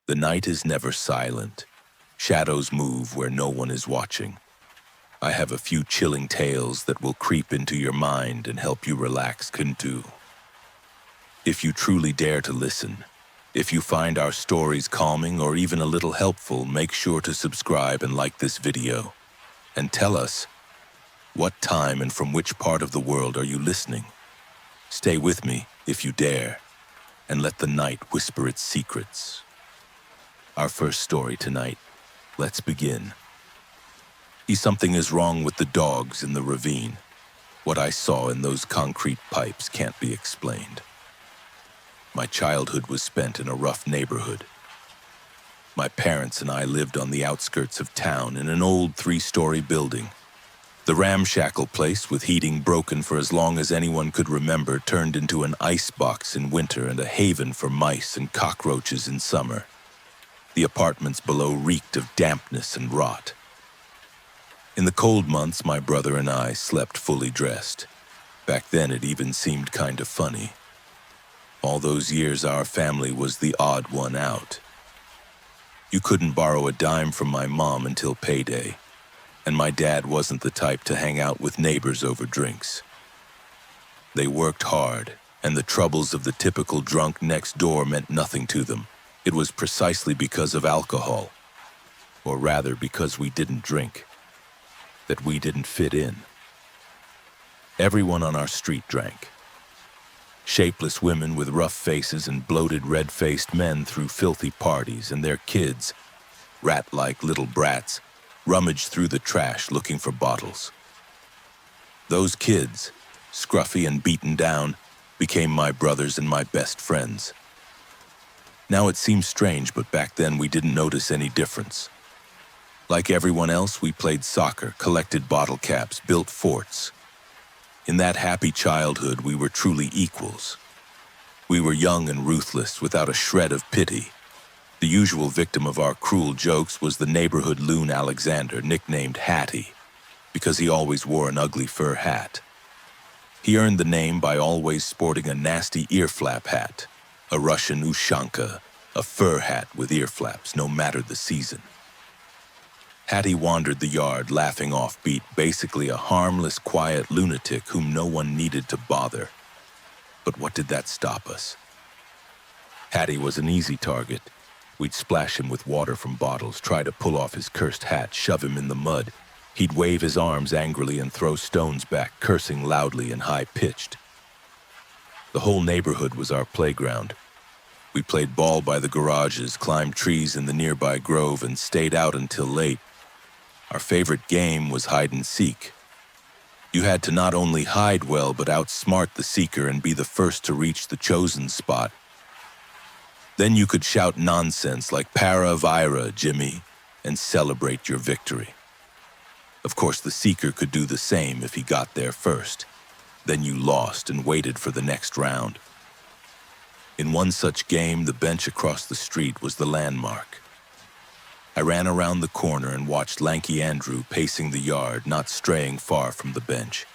The night is never silent. Shadows move where no one is watching. I have a few chilling tales that will creep into your mind and help you relax too. If you truly dare to listen, if you find our stories calming or even a little helpful, make sure to subscribe and like this video. And tell us, what time and from which part of the world are you listening? Stay with me, if you dare, and let the night whisper its secrets. Our first story tonight. Let's begin. Something is wrong with the dogs in the ravine. What I saw in those concrete pipes can't be explained. My childhood was spent in a rough neighborhood. My parents and I lived on the outskirts of town in an old 3-story building. The ramshackle place, with heating broken for as long as anyone could remember, turned into an icebox in winter and a haven for mice and cockroaches in summer. The apartments below reeked of dampness and rot. In the cold months, my brother and I slept fully dressed. Back then, it even seemed kind of funny. All those years, our family was the odd one out. You couldn't borrow a dime from my mom until payday, and my dad wasn't the type to hang out with neighbors over drinks. They worked hard, and the troubles of the typical drunk next door meant nothing to them. It was precisely because of alcohol, or rather because we didn't drink, that we didn't fit in. Everyone on our street drank. Shapeless women with rough faces and bloated red-faced men threw filthy parties, and their kids, rat-like little brats, rummaged through the trash looking for bottles. Those kids, scruffy and beaten down, became my brothers and my best friends. Now it seems strange, but back then we didn't notice any difference. Like everyone else, we played soccer, collected bottle caps, built forts. In that happy childhood, we were truly equals. We were young and ruthless, without a shred of pity. The usual victim of our cruel jokes was the neighborhood loon Alexander, nicknamed Hattie, because he always wore an ugly fur hat. He earned the name by always sporting a nasty ear flap hat, a Russian ushanka, a fur hat with ear flaps, no matter the season. Hattie wandered the yard, laughing offbeat, basically a harmless, quiet lunatic whom no one needed to bother. But what did that stop us? Hattie was an easy target. We'd splash him with water from bottles, try to pull off his cursed hat, shove him in the mud. He'd wave his arms angrily and throw stones back, cursing loudly and high-pitched. The whole neighborhood was our playground. We played ball by the garages, climbed trees in the nearby grove, and stayed out until late. Our favorite game was hide and seek. You had to not only hide well, but outsmart the seeker and be the first to reach the chosen spot. Then you could shout nonsense like "Para Vira, Jimmy," and celebrate your victory. Of course, the seeker could do the same if he got there first. Then you lost and waited for the next round. In one such game, the bench across the street was the landmark. I ran around the corner and watched lanky Andrew pacing the yard, not straying far from the bench.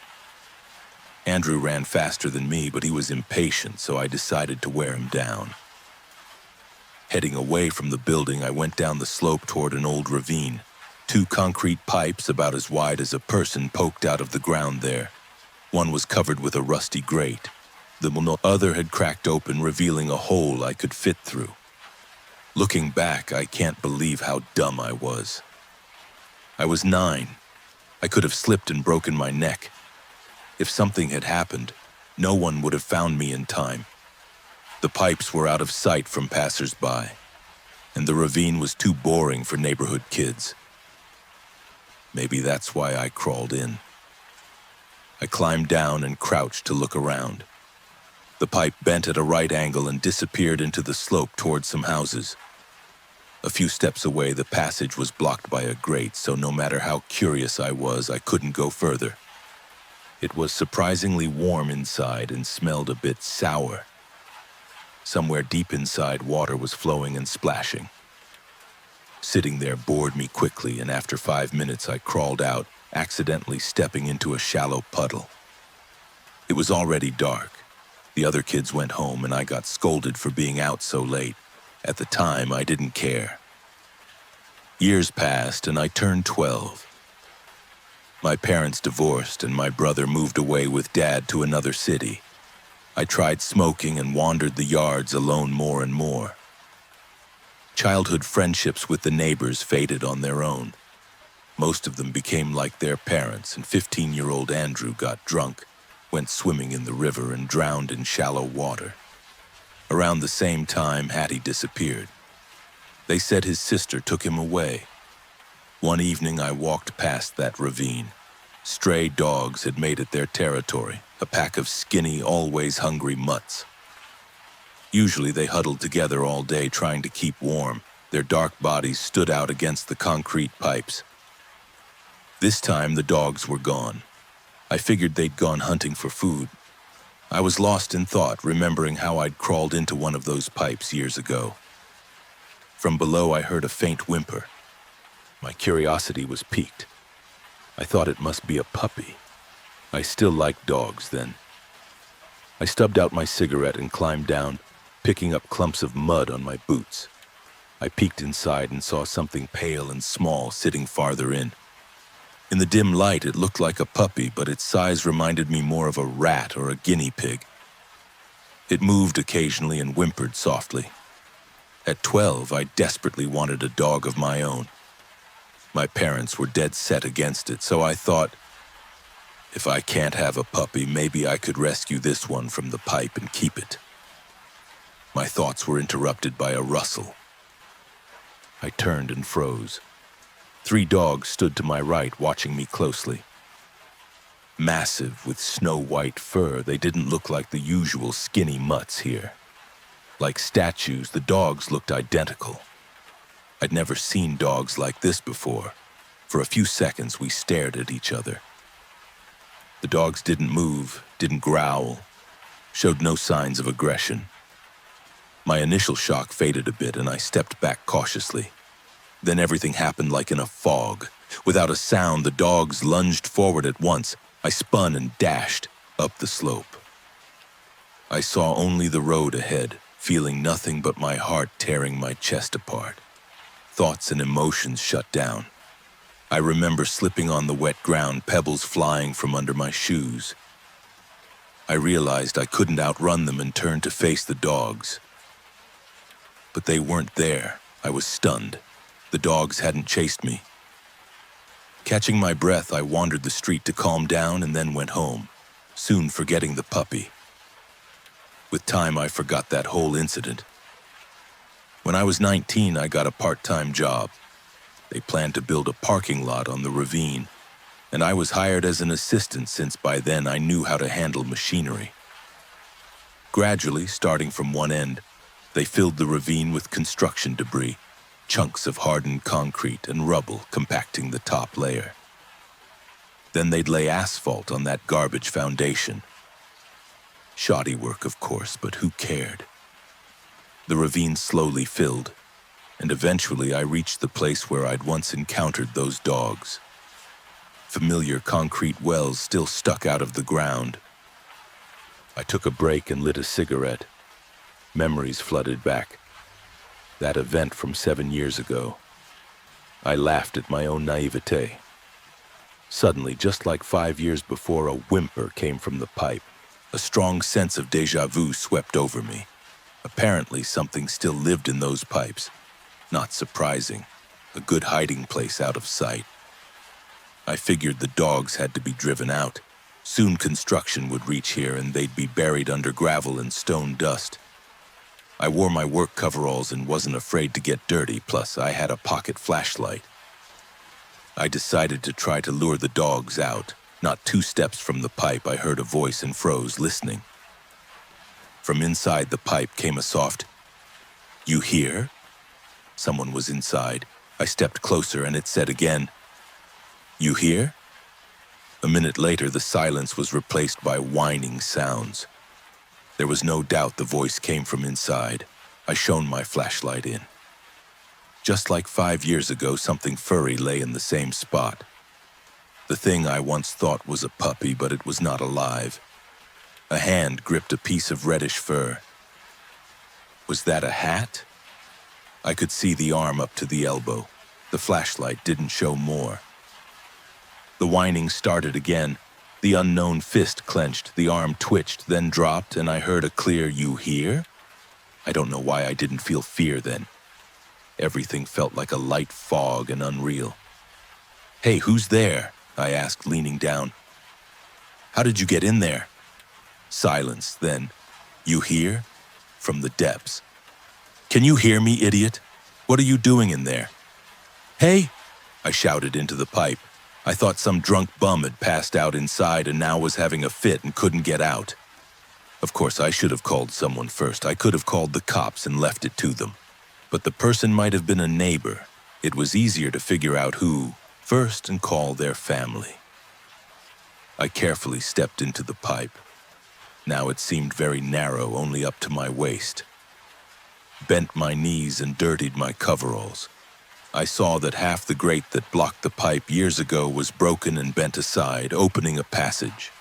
Andrew ran faster than me, but he was impatient, so I decided to wear him down. Heading away from the building, I went down the slope toward an old ravine. 2 concrete pipes about as wide as a person poked out of the ground there. One was covered with a rusty grate. The other had cracked open, revealing a hole I could fit through. Looking back, I can't believe how dumb I was. I was 9. I could have slipped and broken my neck. If something had happened, no one would have found me in time. The pipes were out of sight from passers-by, and the ravine was too boring for neighborhood kids. Maybe that's why I crawled in. I climbed down and crouched to look around. The pipe bent at a right angle and disappeared into the slope toward some houses. A few steps away, the passage was blocked by a grate, so no matter how curious I was, I couldn't go further. It was surprisingly warm inside and smelled a bit sour. Somewhere deep inside, water was flowing and splashing. Sitting there bored me quickly, and after 5 minutes I crawled out, accidentally stepping into a shallow puddle. It was already dark. The other kids went home, and I got scolded for being out so late. At the time, I didn't care. Years passed and I turned 12. My parents divorced and my brother moved away with Dad to another city. I tried smoking and wandered the yards alone more and more. Childhood friendships with the neighbors faded on their own. Most of them became like their parents, and 15-year-old Andrew got drunk, went swimming in the river, and drowned in shallow water. Around the same time, Hattie disappeared. They said his sister took him away. One evening, I walked past that ravine. Stray dogs had made it their territory, a pack of skinny, always hungry mutts. Usually they huddled together all day trying to keep warm. Their dark bodies stood out against the concrete pipes. This time the dogs were gone. I figured they'd gone hunting for food. I was lost in thought, remembering how I'd crawled into one of those pipes years ago. From below I heard a faint whimper. My curiosity was piqued. I thought it must be a puppy. I still liked dogs then. I stubbed out my cigarette and climbed down, picking up clumps of mud on my boots. I peeked inside and saw something pale and small sitting farther in. In the dim light, it looked like a puppy, but its size reminded me more of a rat or a guinea pig. It moved occasionally and whimpered softly. At 12, I desperately wanted a dog of my own. My parents were dead set against it, so I thought, if I can't have a puppy, maybe I could rescue this one from the pipe and keep it. My thoughts were interrupted by a rustle. I turned and froze. 3 dogs stood to my right, watching me closely. Massive, with snow-white fur, they didn't look like the usual skinny mutts here. Like statues, the dogs looked identical. I'd never seen dogs like this before. For a few seconds, we stared at each other. The dogs didn't move, didn't growl, showed no signs of aggression. My initial shock faded a bit, and I stepped back cautiously. Then everything happened like in a fog. Without a sound, the dogs lunged forward at once. I spun and dashed up the slope. I saw only the road ahead, feeling nothing but my heart tearing my chest apart. Thoughts and emotions shut down. I remember slipping on the wet ground, pebbles flying from under my shoes. I realized I couldn't outrun them and turned to face the dogs. But they weren't there. I was stunned. The dogs hadn't chased me. Catching my breath, I wandered the street to calm down and then went home, soon forgetting the puppy. With time, I forgot that whole incident. When I was 19, I got a part-time job. They planned to build a parking lot on the ravine, and I was hired as an assistant since by then I knew how to handle machinery. Gradually, starting from one end, they filled the ravine with construction debris, chunks of hardened concrete and rubble compacting the top layer. Then they'd lay asphalt on that garbage foundation. Shoddy work, of course, but who cared? The ravine slowly filled, and eventually I reached the place where I'd once encountered those dogs. Familiar concrete wells still stuck out of the ground. I took a break and lit a cigarette. Memories flooded back. That event from 7 years ago. I laughed at my own naivete. Suddenly, just like 5 years before, a whimper came from the pipe. A strong sense of déjà vu swept over me. Apparently, something still lived in those pipes. Not surprising. A good hiding place out of sight. I figured the dogs had to be driven out. Soon construction would reach here and they'd be buried under gravel and stone dust. I wore my work coveralls and wasn't afraid to get dirty, plus I had a pocket flashlight. I decided to try to lure the dogs out. Not 2 steps from the pipe, I heard a voice and froze, listening. From inside the pipe came a soft, "You hear?" Someone was inside. I stepped closer and it said again, "You hear?" A minute later, the silence was replaced by whining sounds. There was no doubt the voice came from inside. I shone my flashlight in. Just like 5 years ago, something furry lay in the same spot. The thing I once thought was a puppy, but it was not alive. A hand gripped a piece of reddish fur. Was that a hat? I could see the arm up to the elbow. The flashlight didn't show more. The whining started again. The unknown fist clenched, the arm twitched, then dropped, and I heard a clear, "You hear?" I don't know why I didn't feel fear then. Everything felt like a light fog and unreal. "Hey, who's there?" I asked, leaning down. "How did you get in there?" Silence, then, "You hear?" From the depths. "Can you hear me, idiot? What are you doing in there?" "Hey!" I shouted into the pipe. I thought some drunk bum had passed out inside and now was having a fit and couldn't get out. Of course, I should have called someone first. I could have called the cops and left it to them. But the person might have been a neighbor. It was easier to figure out who first and call their family. I carefully stepped into the pipe. Now it seemed very narrow, only up to my waist. Bent my knees and dirtied my coveralls. I saw that half the grate that blocked the pipe years ago was broken and bent aside, opening a passage.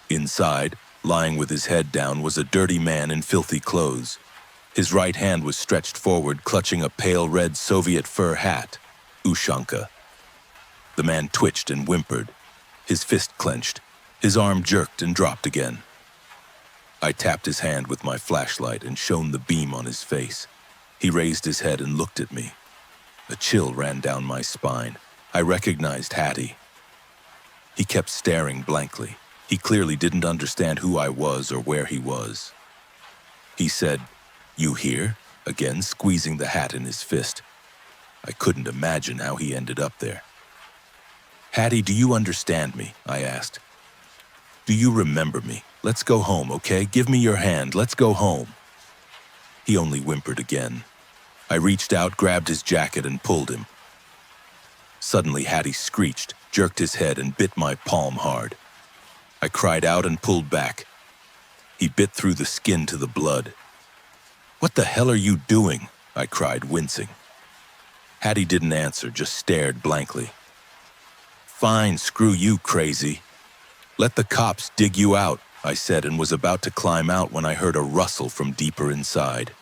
Inside, lying with his head down, was a dirty man in filthy clothes. His right hand was stretched forward, clutching a pale red Soviet fur hat, Ushanka. The man twitched and whimpered. His fist clenched. His arm jerked and dropped again. I tapped his hand with my flashlight and shone the beam on his face. He raised his head and looked at me. A chill ran down my spine. I recognized Hattie. He kept staring blankly. He clearly didn't understand who I was or where he was. He said, "You hear?" again, squeezing the hat in his fist. I couldn't imagine how he ended up there. "Hattie, do you understand me?" I asked. "Do you remember me? Let's go home, okay? Give me your hand. Let's go home." He only whimpered again. I reached out, grabbed his jacket, and pulled him. Suddenly, Hattie screeched, jerked his head, and bit my palm hard. I cried out and pulled back. He bit through the skin to the blood. "What the hell are you doing?" I cried, wincing. Hattie didn't answer, just stared blankly. "Fine, screw you, crazy. Let the cops dig you out," I said, and was about to climb out when I heard a rustle from deeper inside.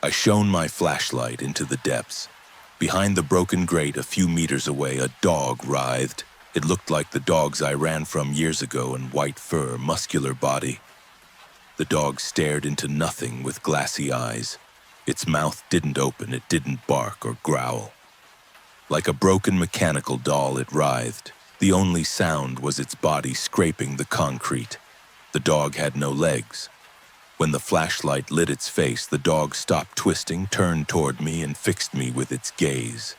I shone my flashlight into the depths. Behind the broken grate, a few meters away, a dog writhed. It looked like the dogs I ran from years ago in white fur, muscular body. The dog stared into nothing with glassy eyes. Its mouth didn't open, it didn't bark or growl. Like a broken mechanical doll, it writhed. The only sound was its body scraping the concrete. The dog had no legs. When the flashlight lit its face, the dog stopped twisting, turned toward me, and fixed me with its gaze.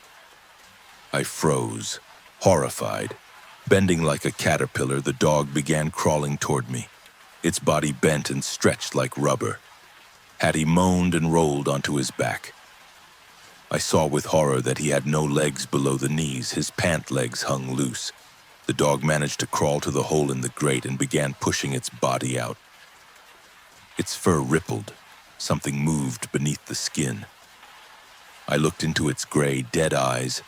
I froze, horrified. Bending like a caterpillar, the dog began crawling toward me. Its body bent and stretched like rubber. Hattie moaned and rolled onto his back. I saw with horror that he had no legs below the knees. His pant legs hung loose. The dog managed to crawl to the hole in the grate and began pushing its body out. Its fur rippled. Something moved beneath the skin. I looked into its gray, dead eyes.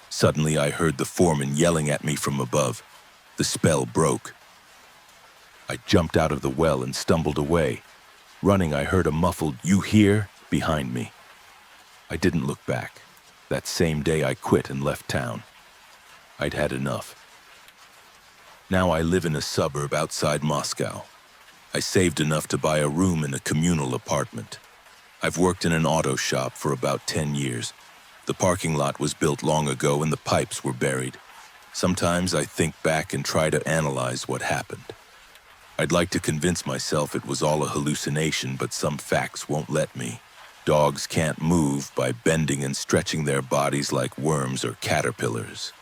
Suddenly, I heard the foreman yelling at me from above. The spell broke. I jumped out of the well and stumbled away. Running, I heard a muffled, "You hear?" behind me. I didn't look back. That same day, I quit and left town. I'd had enough. Now I live in a suburb outside Moscow. I saved enough to buy a room in a communal apartment. I've worked in an auto shop for about 10 years. The parking lot was built long ago and the pipes were buried. Sometimes I think back and try to analyze what happened. I'd like to convince myself it was all a hallucination, but some facts won't let me. Dogs can't move by bending and stretching their bodies like worms or caterpillars.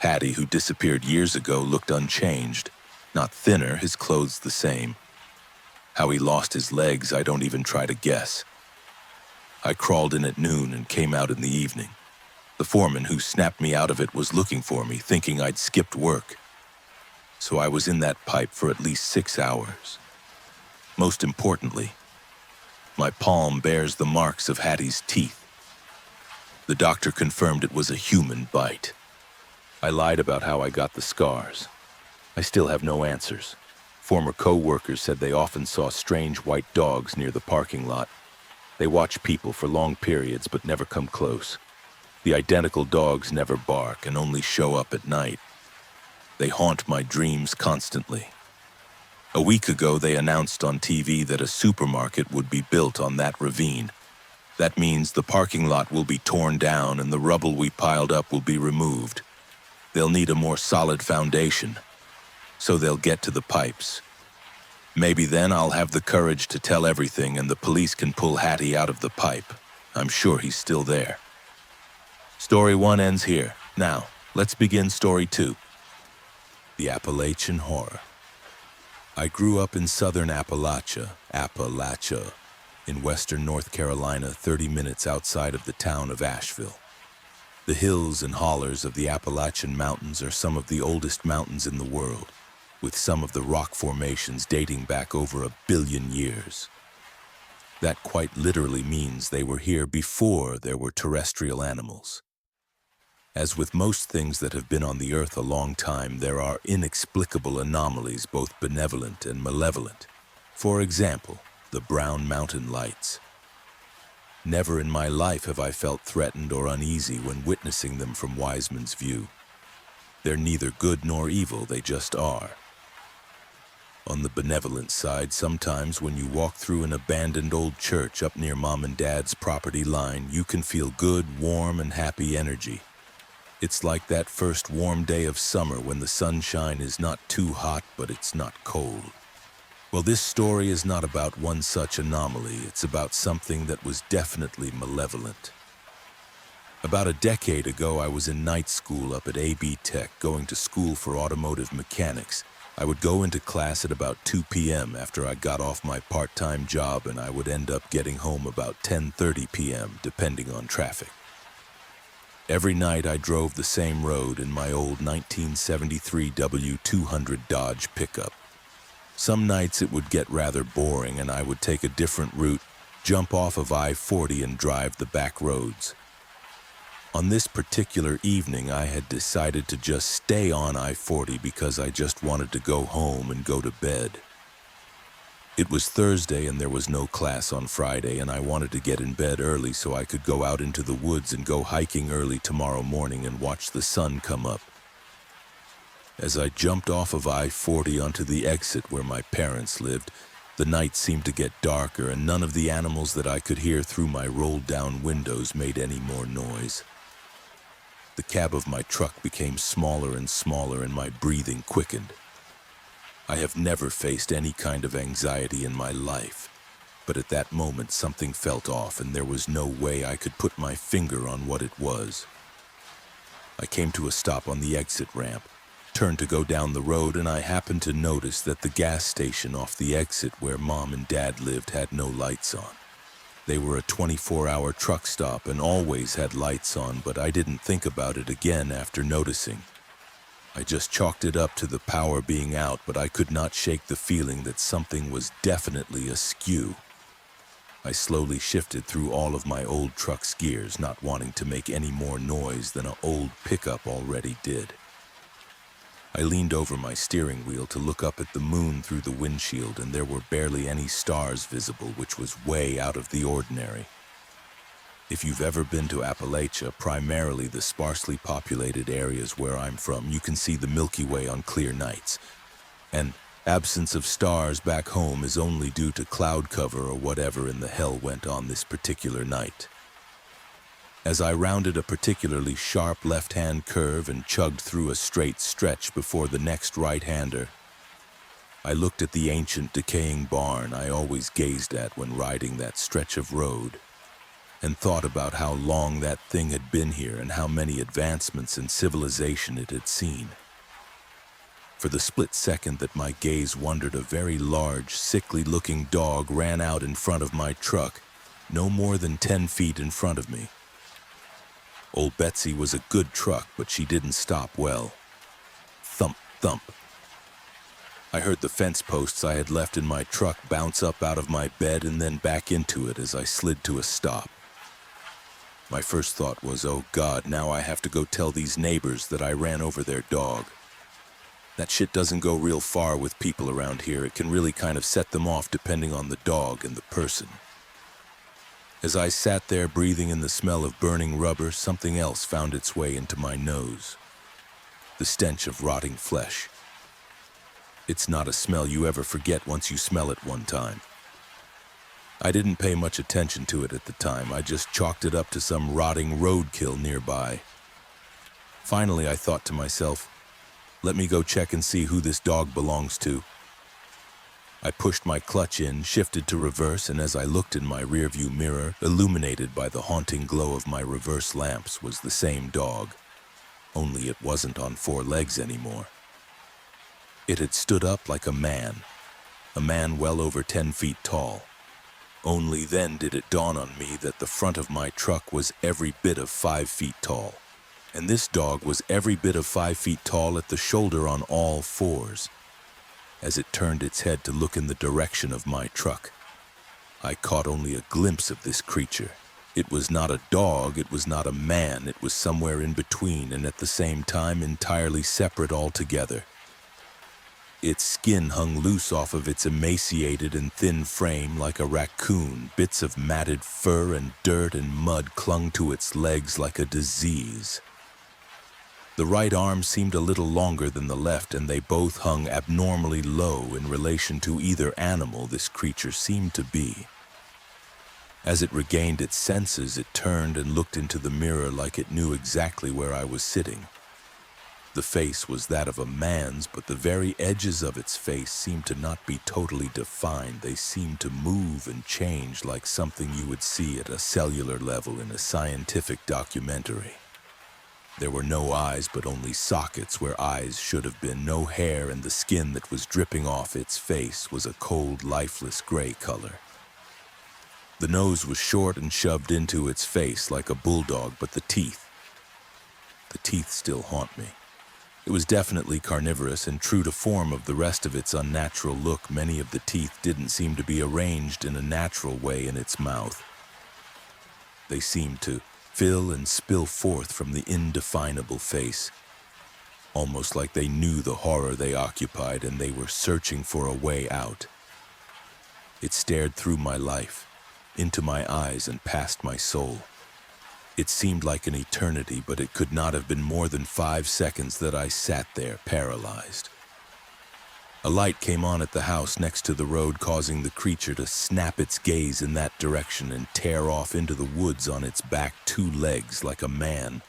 Hattie, who disappeared years ago, looked unchanged. Not thinner, his clothes the same. How he lost his legs, I don't even try to guess. I crawled in at noon and came out in the evening. The foreman who snapped me out of it was looking for me, thinking I'd skipped work. So I was in that pipe for at least 6 hours. Most importantly, my palm bears the marks of Hattie's teeth. The doctor confirmed it was a human bite. I lied about how I got the scars. I still have no answers. Former co-workers said they often saw strange white dogs near the parking lot. They watch people for long periods but never come close. The identical dogs never bark and only show up at night. They haunt my dreams constantly. A week ago, they announced on TV that a supermarket would be built on that ravine. That means the parking lot will be torn down and the rubble we piled up will be removed. They'll need a more solid foundation, so they'll get to the pipes. Maybe then I'll have the courage to tell everything and the police can pull Hattie out of the pipe. I'm sure he's still there. Story 1 ends here. Now, let's begin story 2. The Appalachian Horror. I grew up in southern Appalachia, in western North Carolina, 30 minutes outside of the town of Asheville. The hills and hollers of the Appalachian Mountains are some of the oldest mountains in the world, with some of the rock formations dating back over 1 billion years. That quite literally means they were here before there were terrestrial animals. As with most things that have been on the earth a long time, there are inexplicable anomalies, both benevolent and malevolent. For example, the Brown Mountain Lights. Never in my life have I felt threatened or uneasy when witnessing them from Wiseman's view. They're neither good nor evil, they just are. On the benevolent side, sometimes when you walk through an abandoned old church up near Mom and Dad's property line, you can feel good, warm, and happy energy. It's like that first warm day of summer when the sunshine is not too hot, but it's not cold. Well, this story is not about one such anomaly. It's about something that was definitely malevolent. About a decade ago, I was in night school up at AB Tech, going to school for automotive mechanics. I would go into class at about 2 p.m. after I got off my part-time job, and I would end up getting home about 10:30 p.m., depending on traffic. Every night I drove the same road in my old 1973 W200 Dodge pickup. Some nights it would get rather boring and I would take a different route, jump off of I-40 and drive the back roads. On this particular evening, I had decided to just stay on I-40 because I just wanted to go home and go to bed. It was Thursday and there was no class on Friday, and I wanted to get in bed early so I could go out into the woods and go hiking early tomorrow morning and watch the sun come up. As I jumped off of I-40 onto the exit where my parents lived, the night seemed to get darker and none of the animals that I could hear through my rolled-down windows made any more noise. The cab of my truck became smaller and smaller and my breathing quickened. I have never faced any kind of anxiety in my life, but at that moment something felt off and there was no way I could put my finger on what it was. I came to a stop on the exit ramp, turned to go down the road, and I happened to notice that the gas station off the exit where Mom and Dad lived had no lights on. They were a 24-hour truck stop and always had lights on, but I didn't think about it again after noticing. I just chalked it up to the power being out, but I could not shake the feeling that something was definitely askew. I slowly shifted through all of my old truck's gears, not wanting to make any more noise than an old pickup already did. I leaned over my steering wheel to look up at the moon through the windshield, and there were barely any stars visible, which was way out of the ordinary. If you've ever been to Appalachia, primarily the sparsely populated areas where I'm from, you can see the Milky Way on clear nights. And absence of stars back home is only due to cloud cover or whatever in the hell went on this particular night. As I rounded a particularly sharp left-hand curve and chugged through a straight stretch before the next right-hander, I looked at the ancient decaying barn I always gazed at when riding that stretch of road, and thought about how long that thing had been here and how many advancements in civilization it had seen. For the split second that my gaze wandered, a very large, sickly-looking dog ran out in front of my truck, no more than 10 feet in front of me. Old Betsy was a good truck, but she didn't stop well. Thump, thump. I heard the fence posts I had left in my truck bounce up out of my bed and then back into it as I slid to a stop. My first thought was, oh God, now I have to go tell these neighbors that I ran over their dog. That shit doesn't go real far with people around here. It can really kind of set them off depending on the dog and the person. As I sat there breathing in the smell of burning rubber, something else found its way into my nose. The stench of rotting flesh. It's not a smell you ever forget once you smell it one time. I didn't pay much attention to it at the time. I just chalked it up to some rotting roadkill nearby. Finally, I thought to myself, let me go check and see who this dog belongs to. I pushed my clutch in, shifted to reverse, and as I looked in my rearview mirror, illuminated by the haunting glow of my reverse lamps, was the same dog. Only it wasn't on 4 legs anymore. It had stood up like a man well over 10 feet tall. Only then did it dawn on me that the front of my truck was every bit of 5 feet tall. And this dog was every bit of 5 feet tall at the shoulder on all 4s. As it turned its head to look in the direction of my truck, I caught only a glimpse of this creature. It was not a dog, it was not a man, it was somewhere in between and at the same time entirely separate altogether. Its skin hung loose off of its emaciated and thin frame like a raccoon. Bits of matted fur and dirt and mud clung to its legs like a disease. The right arm seemed a little longer than the left, and they both hung abnormally low in relation to either animal this creature seemed to be. As it regained its senses, it turned and looked into the mirror like it knew exactly where I was sitting. The face was that of a man's, but the very edges of its face seemed to not be totally defined. They seemed to move and change like something you would see at a cellular level in a scientific documentary. There were no eyes, but only sockets where eyes should have been, no hair, and the skin that was dripping off its face was a cold, lifeless gray color. The nose was short and shoved into its face like a bulldog, but the teeth still haunt me. It was definitely carnivorous, and true to form of the rest of its unnatural look, many of the teeth didn't seem to be arranged in a natural way in its mouth. They seemed to fill and spill forth from the indefinable face, almost like they knew the horror they occupied and they were searching for a way out. It stared through my life, into my eyes and past my soul. It seemed like an eternity, but it could not have been more than 5 seconds that I sat there, paralyzed. A light came on at the house next to the road, causing the creature to snap its gaze in that direction and tear off into the woods on its back 2 legs like a man.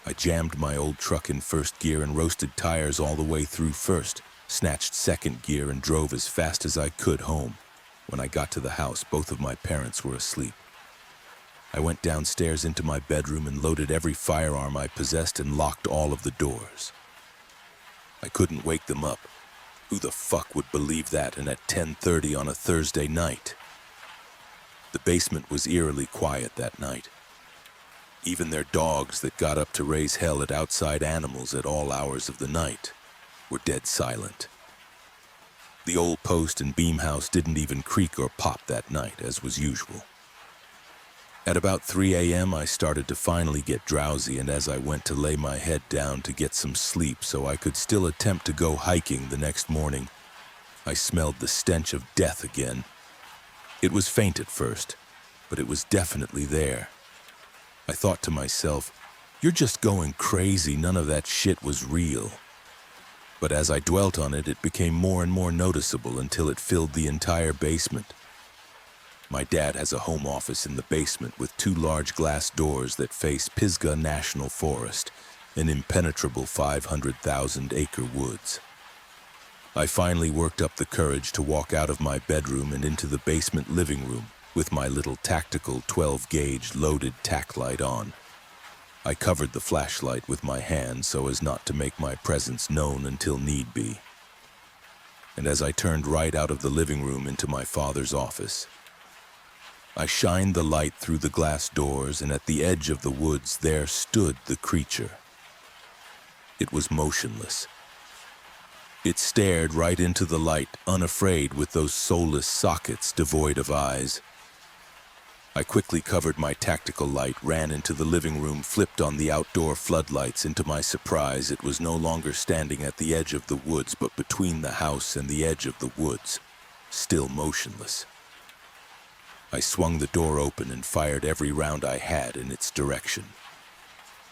I jammed my old truck in first gear and roasted tires all the way through first, snatched second gear and drove as fast as I could home. When I got to the house, both of my parents were asleep. I went downstairs into my bedroom and loaded every firearm I possessed and locked all of the doors. I couldn't wake them up. Who the fuck would believe that, and at 10:30 on a Thursday night? The basement was eerily quiet that night. Even their dogs that got up to raise hell at outside animals at all hours of the night were dead silent. The old post and beam house didn't even creak or pop that night, as was usual. At about 3 a.m., I started to finally get drowsy, and as I went to lay my head down to get some sleep so I could still attempt to go hiking the next morning, I smelled the stench of death again. It was faint at first, but it was definitely there. I thought to myself, you're just going crazy, none of that shit was real. But as I dwelt on it, it became more and more noticeable until it filled the entire basement. My dad has a home office in the basement with 2 large glass doors that face Pisgah National Forest, an impenetrable 500,000-acre woods. I finally worked up the courage to walk out of my bedroom and into the basement living room with my little tactical 12-gauge loaded tack light on. I covered the flashlight with my hand so as not to make my presence known until need be. And as I turned right out of the living room into my father's office, I shined the light through the glass doors, and at the edge of the woods there stood the creature. It was motionless. It stared right into the light, unafraid, with those soulless sockets devoid of eyes. I quickly covered my tactical light, ran into the living room, flipped on the outdoor floodlights, and to my surprise, it was no longer standing at the edge of the woods, but between the house and the edge of the woods, still motionless. I swung the door open and fired every round I had in its direction.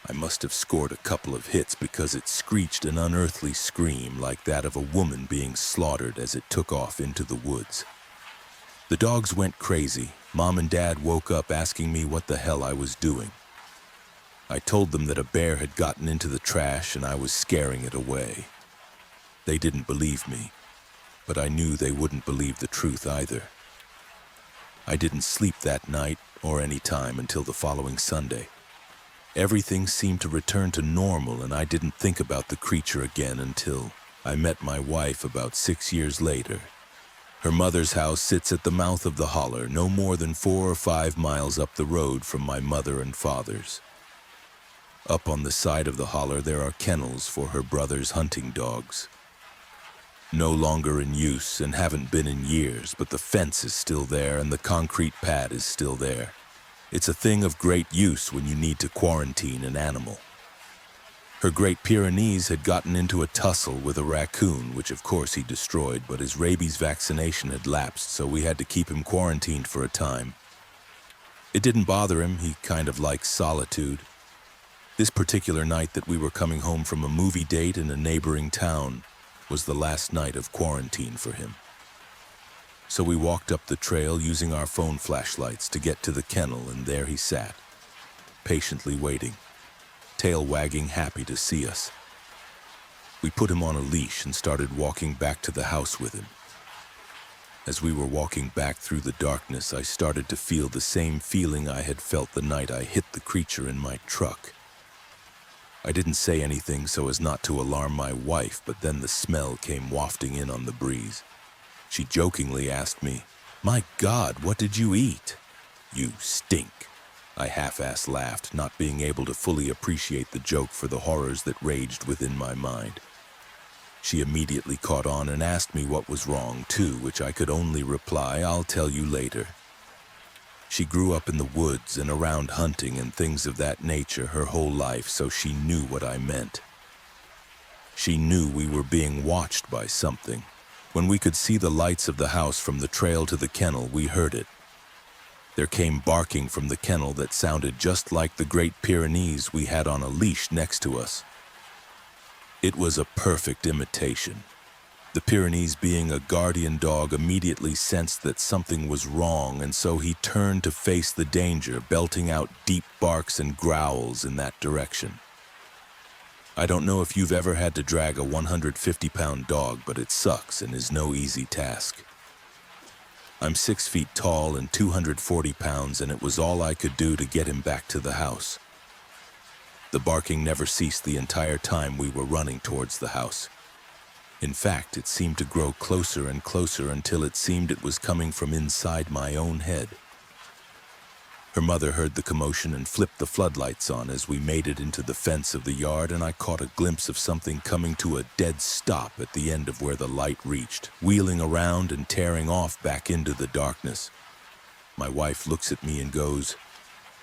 I must have scored a couple of hits because it screeched an unearthly scream like that of a woman being slaughtered as it took off into the woods. The dogs went crazy. Mom and Dad woke up asking me what the hell I was doing. I told them that a bear had gotten into the trash and I was scaring it away. They didn't believe me, but I knew they wouldn't believe the truth either. I didn't sleep that night or any time until the following Sunday. Everything seemed to return to normal and I didn't think about the creature again until I met my wife about 6 years later. Her mother's house sits at the mouth of the holler, no more than 4 or 5 miles up the road from my mother and father's. Up on the side of the holler there are kennels for her brother's hunting dogs. No longer in use and haven't been in years, but the fence is still there and the concrete pad is still there. It's a thing of great use when you need to quarantine an animal. Her Great Pyrenees had gotten into a tussle with a raccoon, which of course he destroyed, but his rabies vaccination had lapsed, so we had to keep him quarantined for a time. It didn't bother him, he kind of likes solitude. This particular night that we were coming home from a movie date in a neighboring town was the last night of quarantine for him. So we walked up the trail using our phone flashlights to get to the kennel, and there he sat, patiently waiting, tail wagging, happy to see us. We put him on a leash and started walking back to the house with him. As we were walking back through the darkness, I started to feel the same feeling I had felt the night I hit the creature in my truck. I didn't say anything so as not to alarm my wife, but then the smell came wafting in on the breeze. She jokingly asked me, "My God, what did you eat?" "You stink." I half-ass laughed, not being able to fully appreciate the joke for the horrors that raged within my mind. She immediately caught on and asked me what was wrong, too, which I could only reply, "I'll tell you later." She grew up in the woods and around hunting and things of that nature her whole life, so she knew what I meant. She knew we were being watched by something. When we could see the lights of the house from the trail to the kennel, we heard it. There came barking from the kennel that sounded just like the Great Pyrenees we had on a leash next to us. It was a perfect imitation. The Pyrenees, being a guardian dog, immediately sensed that something was wrong, and so he turned to face the danger, belting out deep barks and growls in that direction. I don't know if you've ever had to drag a 150-pound dog, but it sucks and is no easy task. I'm 6 feet tall and 240 pounds, and it was all I could do to get him back to the house. The barking never ceased the entire time we were running towards the house. In fact, it seemed to grow closer and closer until it seemed it was coming from inside my own head. Her mother heard the commotion and flipped the floodlights on as we made it into the fence of the yard, and I caught a glimpse of something coming to a dead stop at the end of where the light reached, wheeling around and tearing off back into the darkness. My wife looks at me and goes,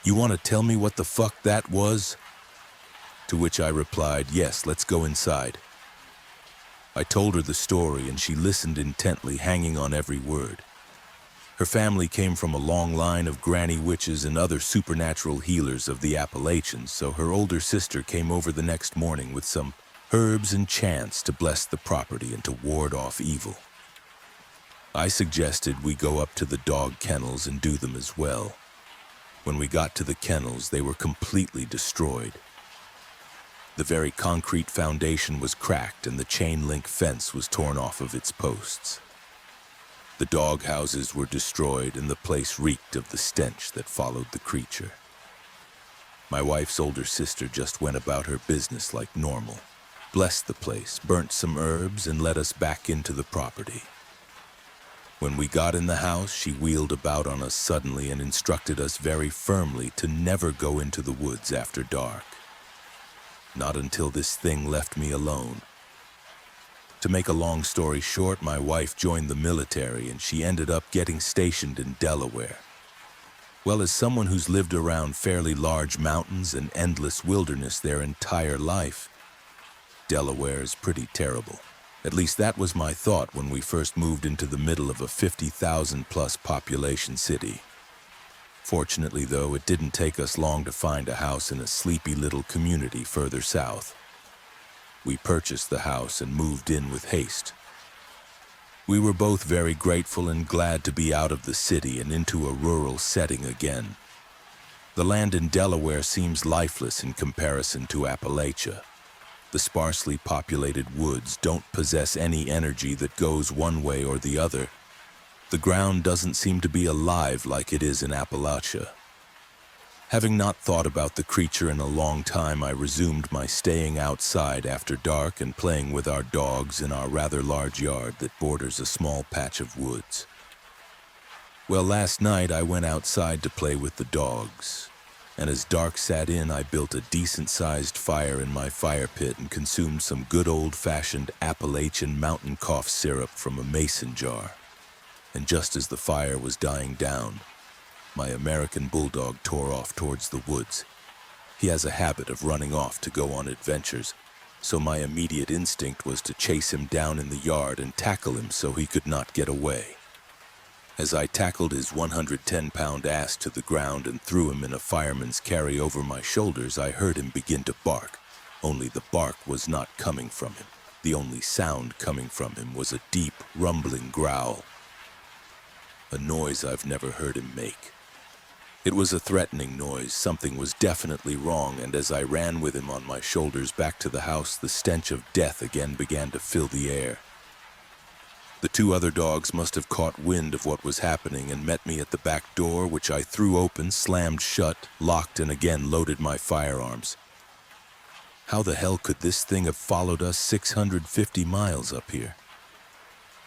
"You want to tell me what the fuck that was?" To which I replied, "Yes, let's go inside." I told her the story, and she listened intently, hanging on every word. Her family came from a long line of granny witches and other supernatural healers of the Appalachians, so her older sister came over the next morning with some herbs and chants to bless the property and to ward off evil. I suggested we go up to the dog kennels and do them as well. When we got to the kennels, they were completely destroyed. The very concrete foundation was cracked and the chain-link fence was torn off of its posts. The dog houses were destroyed and the place reeked of the stench that followed the creature. My wife's older sister just went about her business like normal, blessed the place, burnt some herbs, and led us back into the property. When we got in the house, she wheeled about on us suddenly and instructed us very firmly to never go into the woods after dark. Not until this thing left me alone. To make a long story short, my wife joined the military and she ended up getting stationed in Delaware. Well, as someone who's lived around fairly large mountains and endless wilderness their entire life, Delaware is pretty terrible. At least that was my thought when we first moved into the middle of a 50,000 plus population city. Fortunately, though, it didn't take us long to find a house in a sleepy little community further south. We purchased the house and moved in with haste. We were both very grateful and glad to be out of the city and into a rural setting again. The land in Delaware seems lifeless in comparison to Appalachia. The sparsely populated woods don't possess any energy that goes one way or the other. The ground doesn't seem to be alive like it is in Appalachia. Having not thought about the creature in a long time, I resumed my staying outside after dark and playing with our dogs in our rather large yard that borders a small patch of woods. Well, last night I went outside to play with the dogs, and as dark set in, I built a decent-sized fire in my fire pit and consumed some good old-fashioned Appalachian mountain cough syrup from a mason jar. And just as the fire was dying down, my American bulldog tore off towards the woods. He has a habit of running off to go on adventures, so my immediate instinct was to chase him down in the yard and tackle him so he could not get away. As I tackled his 110-pound ass to the ground and threw him in a fireman's carry over my shoulders, I heard him begin to bark, only the bark was not coming from him. The only sound coming from him was a deep, rumbling growl, a noise I've never heard him make. It was a threatening noise. Something was definitely wrong, and as I ran with him on my shoulders back to the house, the stench of death again began to fill the air. The two other dogs must have caught wind of what was happening and met me at the back door, which I threw open, slammed shut, locked, and again loaded my firearms. How the hell could this thing have followed us 650 miles up here?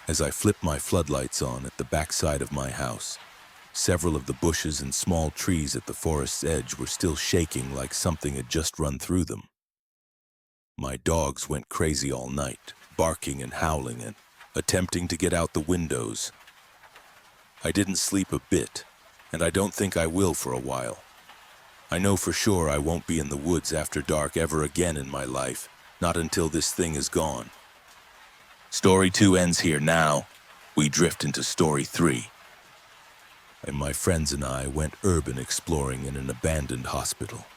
As I flipped my floodlights on at the backside of my house, several of the bushes and small trees at the forest's edge were still shaking like something had just run through them. My dogs went crazy all night, barking and howling and attempting to get out the windows. I didn't sleep a bit, and I don't think I will for a while. I know for sure I won't be in the woods after dark ever again in my life, not until this thing is gone. Story 2 ends here now. We drift into Story 3. And my friends and I went urban exploring in an abandoned hospital.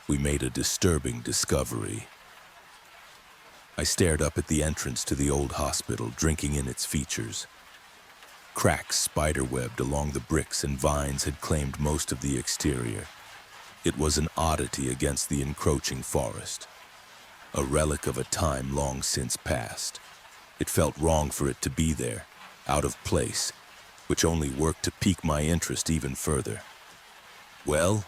We made a disturbing discovery. I stared up at the entrance to the old hospital, drinking in its features. Cracks spiderwebbed along the bricks and vines had claimed most of the exterior. It was an oddity against the encroaching forest, a relic of a time long since past. It felt wrong for it to be there, out of place, which only worked to pique my interest even further. Well,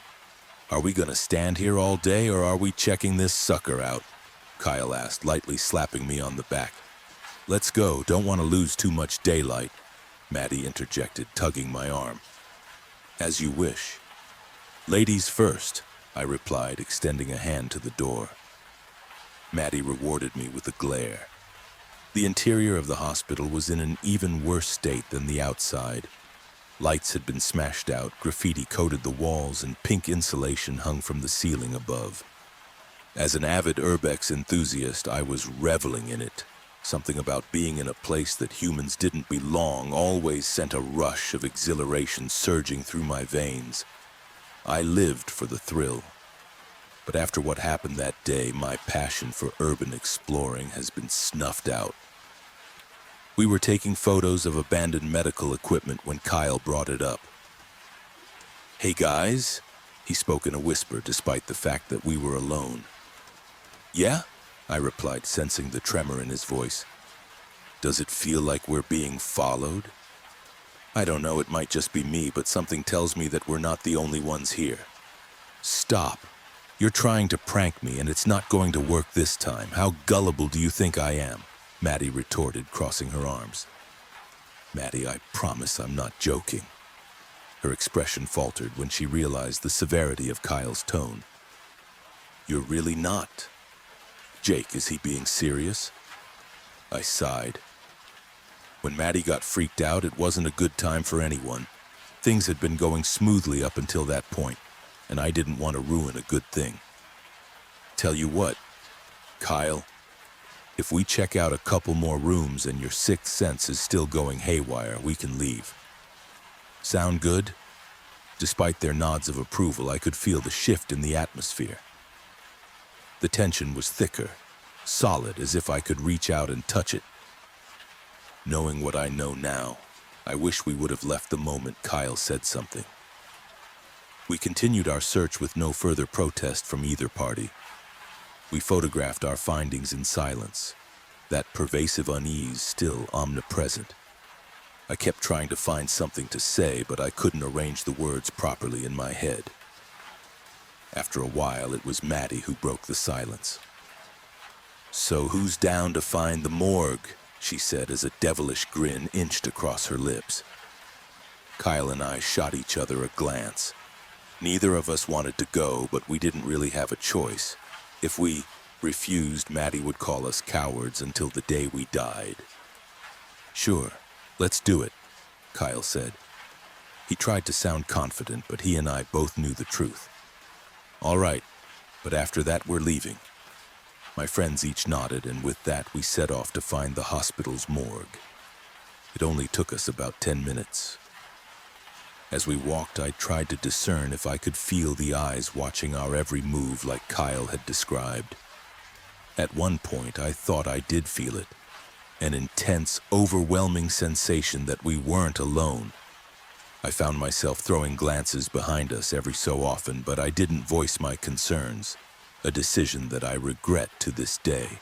are we gonna stand here all day or are we checking this sucker out? Kyle asked, lightly slapping me on the back. Let's go, don't want to lose too much daylight, Maddie interjected, tugging my arm. As you wish. Ladies first, I replied, extending a hand to the door. Maddie rewarded me with a glare. The interior of the hospital was in an even worse state than the outside. Lights had been smashed out, graffiti coated the walls, and pink insulation hung from the ceiling above. As an avid urbex enthusiast, I was reveling in it. Something about being in a place that humans didn't belong always sent a rush of exhilaration surging through my veins. I lived for the thrill. But after what happened that day, my passion for urban exploring has been snuffed out. We were taking photos of abandoned medical equipment when Kyle brought it up. Hey guys, he spoke in a whisper despite the fact that we were alone. Yeah? I replied, sensing the tremor in his voice. Does it feel like we're being followed? I don't know, it might just be me, but something tells me that we're not the only ones here. Stop. You're trying to prank me, and it's not going to work this time. How gullible do you think I am? Maddie retorted, crossing her arms. Maddie, I promise I'm not joking. Her expression faltered when she realized the severity of Kyle's tone. You're really not. Jake, is he being serious? I sighed. When Maddie got freaked out, it wasn't a good time for anyone. Things had been going smoothly up until that point, and I didn't want to ruin a good thing. Tell you what, Kyle, if we check out a couple more rooms and your sixth sense is still going haywire, we can leave. Sound good? Despite their nods of approval, I could feel the shift in the atmosphere. The tension was thicker, solid, as if I could reach out and touch it. Knowing what I know now, I wish we would have left the moment Kyle said something. We continued our search with no further protest from either party. We photographed our findings in silence, that pervasive unease still omnipresent. I kept trying to find something to say, but I couldn't arrange the words properly in my head. After a while, it was Maddie who broke the silence. "So who's down to find the morgue?" she said as a devilish grin inched across her lips. Kyle and I shot each other a glance. Neither of us wanted to go, but we didn't really have a choice. If we refused, Maddie would call us cowards until the day we died. "Sure, let's do it," Kyle said. He tried to sound confident, but he and I both knew the truth. "All right, but after that we're leaving." My friends each nodded, and with that we set off to find the hospital's morgue. It only took us about 10 minutes. As we walked, I tried to discern if I could feel the eyes watching our every move like Kyle had described. At one point, I thought I did feel it, an intense, overwhelming sensation that we weren't alone. I found myself throwing glances behind us every so often, but I didn't voice my concerns, a decision that I regret to this day.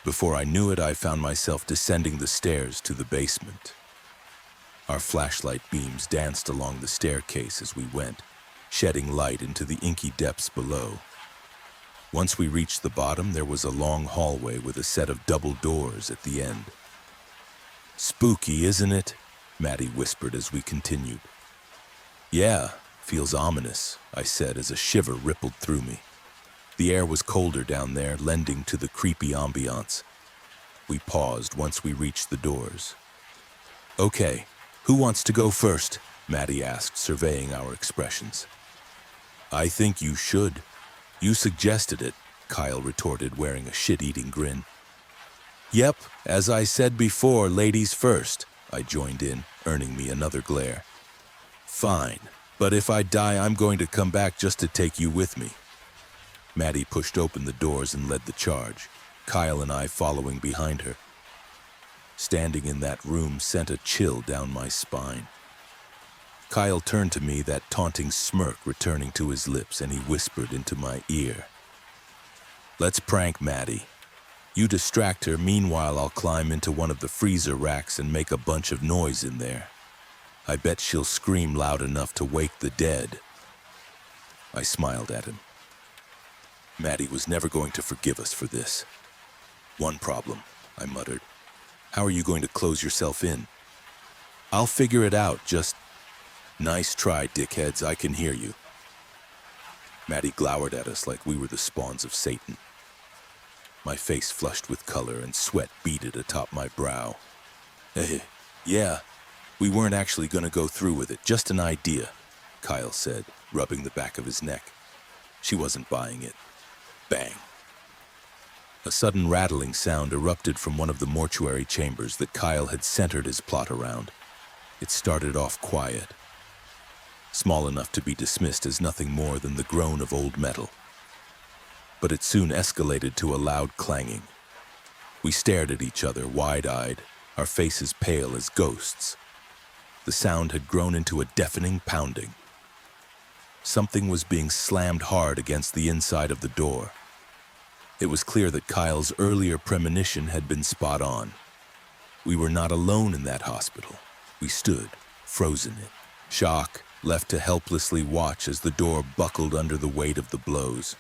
Before I knew it, I found myself descending the stairs to the basement. Our flashlight beams danced along the staircase as we went, shedding light into the inky depths below. Once we reached the bottom, there was a long hallway with a set of double doors at the end. "Spooky, isn't it?" Maddie whispered as we continued. "Yeah, feels ominous," I said as a shiver rippled through me. The air was colder down there, lending to the creepy ambience. We paused once we reached the doors. "Okay, who wants to go first?" Maddie asked, surveying our expressions. "I think you should. You suggested it," Kyle retorted, wearing a shit-eating grin. "Yep, as I said before, ladies first," I joined in, earning me another glare. "Fine, but if I die, I'm going to come back just to take you with me." Maddie pushed open the doors and led the charge, Kyle and I following behind her. Standing in that room sent a chill down my spine. Kyle turned to me, that taunting smirk returning to his lips, and he whispered into my ear. "Let's prank Maddie. You distract her, meanwhile I'll climb into one of the freezer racks and make a bunch of noise in there. I bet she'll scream loud enough to wake the dead." I smiled at him. Maddie was never going to forgive us for this. "One problem," I muttered. "How are you going to close yourself in?" "I'll figure it out, just..." "Nice try, dickheads, I can hear you." Maddie glowered at us like we were the spawns of Satan. My face flushed with color and sweat beaded atop my brow. Yeah, we weren't actually going to go through with it, just an idea," Kyle said, rubbing the back of his neck. She wasn't buying it. Bang. A sudden rattling sound erupted from one of the mortuary chambers that Kyle had centered his plot around. It started off quiet, small enough to be dismissed as nothing more than the groan of old metal. But it soon escalated to a loud clanging. We stared at each other, wide-eyed, our faces pale as ghosts. The sound had grown into a deafening pounding. Something was being slammed hard against the inside of the door. It was clear that Kyle's earlier premonition had been spot on. We were not alone in that hospital. We stood, frozen in shock, left to helplessly watch as the door buckled under the weight of the blows.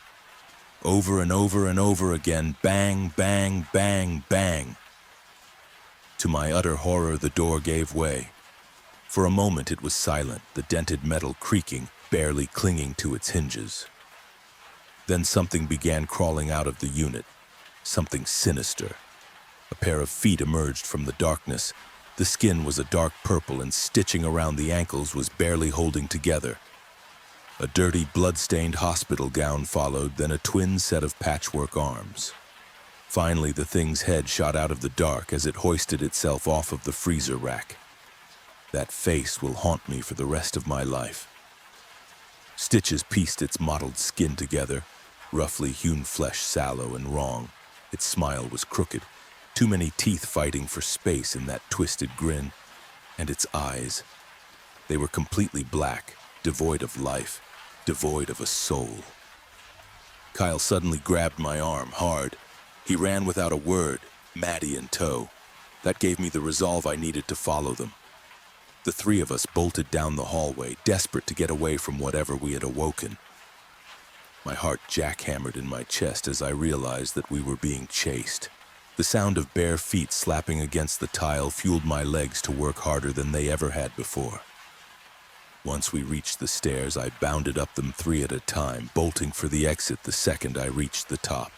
Over and over and over again, bang, bang, bang, bang. To my utter horror, the door gave way. For a moment it was silent, the dented metal creaking, barely clinging to its hinges. Then something began crawling out of the unit, something sinister. A pair of feet emerged from the darkness. The skin was a dark purple, and stitching around the ankles was barely holding together. A dirty, blood-stained hospital gown followed, then a twin set of patchwork arms. Finally, the thing's head shot out of the dark as it hoisted itself off of the freezer rack. That face will haunt me for the rest of my life. Stitches pieced its mottled skin together, roughly hewn flesh sallow and wrong. Its smile was crooked, too many teeth fighting for space in that twisted grin. And its eyes, they were completely black, devoid of life, devoid of a soul. Kyle suddenly grabbed my arm hard. He ran without a word, Maddie in tow. That gave me the resolve I needed to follow them. The three of us bolted down the hallway, desperate to get away from whatever we had awoken. My heart jackhammered in my chest as I realized that we were being chased. The sound of bare feet slapping against the tile fueled my legs to work harder than they ever had before. Once we reached the stairs, I bounded up them 3 at a time, bolting for the exit the second I reached the top.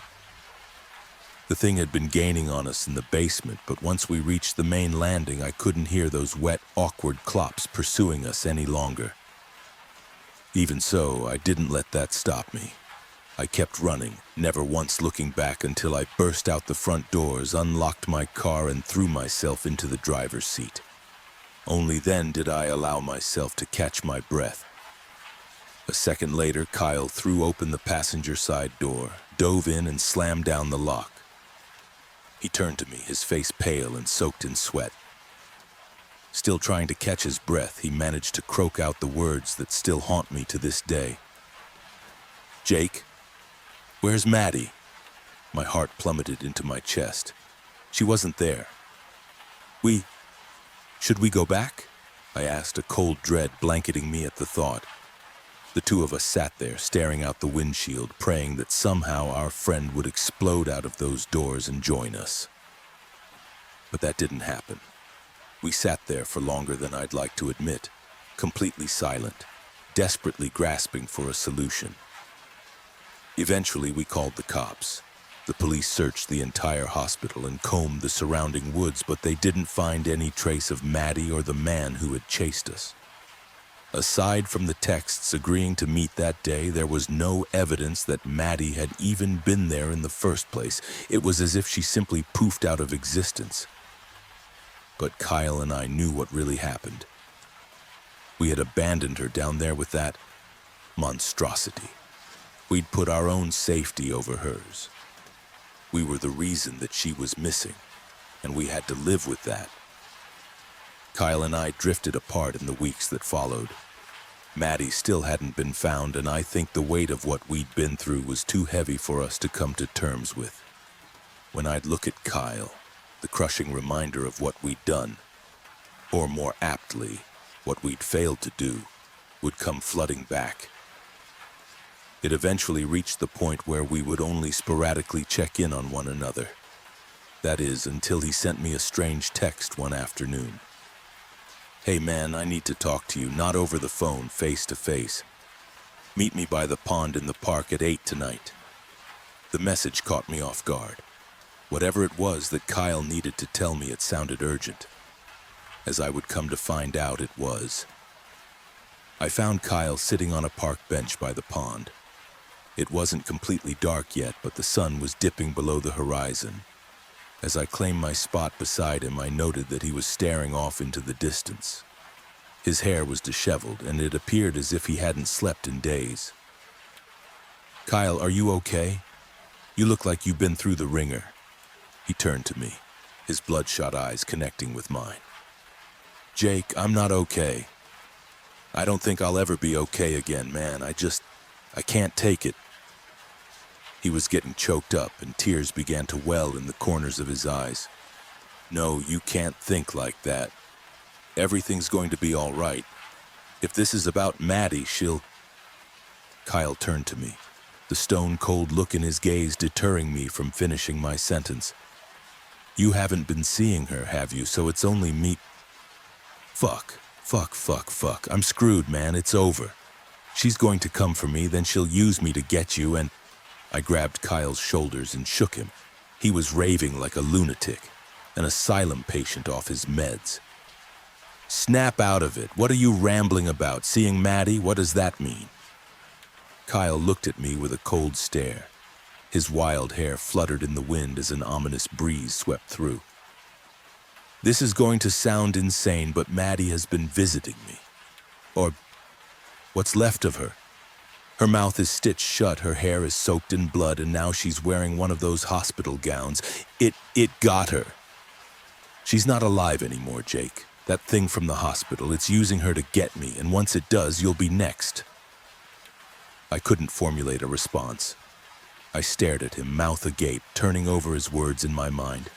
The thing had been gaining on us in the basement, but once we reached the main landing, I couldn't hear those wet, awkward clops pursuing us any longer. Even so, I didn't let that stop me. I kept running, never once looking back until I burst out the front doors, unlocked my car, and threw myself into the driver's seat. Only then did I allow myself to catch my breath. A second later, Kyle threw open the passenger side door, dove in, and slammed down the lock. He turned to me, his face pale and soaked in sweat. Still trying to catch his breath, he managed to croak out the words that still haunt me to this day. "Jake, where's Maddie?" My heart plummeted into my chest. She wasn't there. Should we go back?" I asked, a cold dread blanketing me at the thought. The two of us sat there, staring out the windshield, praying that somehow our friend would explode out of those doors and join us. But that didn't happen. We sat there for longer than I'd like to admit, completely silent, desperately grasping for a solution. Eventually, we called the cops. The police searched the entire hospital and combed the surrounding woods, but they didn't find any trace of Maddie or the man who had chased us. Aside from the texts agreeing to meet that day, there was no evidence that Maddie had even been there in the first place. It was as if she simply poofed out of existence. But Kyle and I knew what really happened. We had abandoned her down there with that monstrosity. We'd put our own safety over hers. We were the reason that she was missing, and we had to live with that. Kyle and I drifted apart in the weeks that followed. Maddie still hadn't been found, and I think the weight of what we'd been through was too heavy for us to come to terms with. When I'd look at Kyle, the crushing reminder of what we'd done, or more aptly, what we'd failed to do, would come flooding back. It eventually reached the point where we would only sporadically check in on one another. That is, until he sent me a strange text one afternoon. "Hey man, I need to talk to you, not over the phone, face to face. Meet me by the pond in the park at 8 tonight." The message caught me off guard. Whatever it was that Kyle needed to tell me, it sounded urgent. As I would come to find out, it was. I found Kyle sitting on a park bench by the pond. It wasn't completely dark yet, but the sun was dipping below the horizon. As I claimed my spot beside him, I noted that he was staring off into the distance. His hair was disheveled, and it appeared as if he hadn't slept in days. "Kyle, are you okay? You look like you've been through the ringer." He turned to me, his bloodshot eyes connecting with mine. "Jake, I'm not okay. I don't think I'll ever be okay again, man. I can't take it." He was getting choked up, and tears began to well in the corners of his eyes. "No, you can't think like that. Everything's going to be all right. If this is about Maddie, she'll..." Kyle turned to me, the stone-cold look in his gaze deterring me from finishing my sentence. "You haven't been seeing her, have you? So it's only me..." Fuck. I'm screwed, man. It's over. She's going to come for me, then she'll use me to get you, and... I grabbed Kyle's shoulders and shook him. He was raving like a lunatic, an asylum patient off his meds. "Snap out of it. What are you rambling about? Seeing Maddie? What does that mean?" Kyle looked at me with a cold stare. His wild hair fluttered in the wind as an ominous breeze swept through. "This is going to sound insane, but Maddie has been visiting me. Or what's left of her. Her mouth is stitched shut, her hair is soaked in blood, and now she's wearing one of those hospital gowns. It got her. She's not alive anymore, Jake. That thing from the hospital, it's using her to get me, and once it does, you'll be next. I couldn't formulate a response. I stared at him, mouth agape, turning over his words in my mind.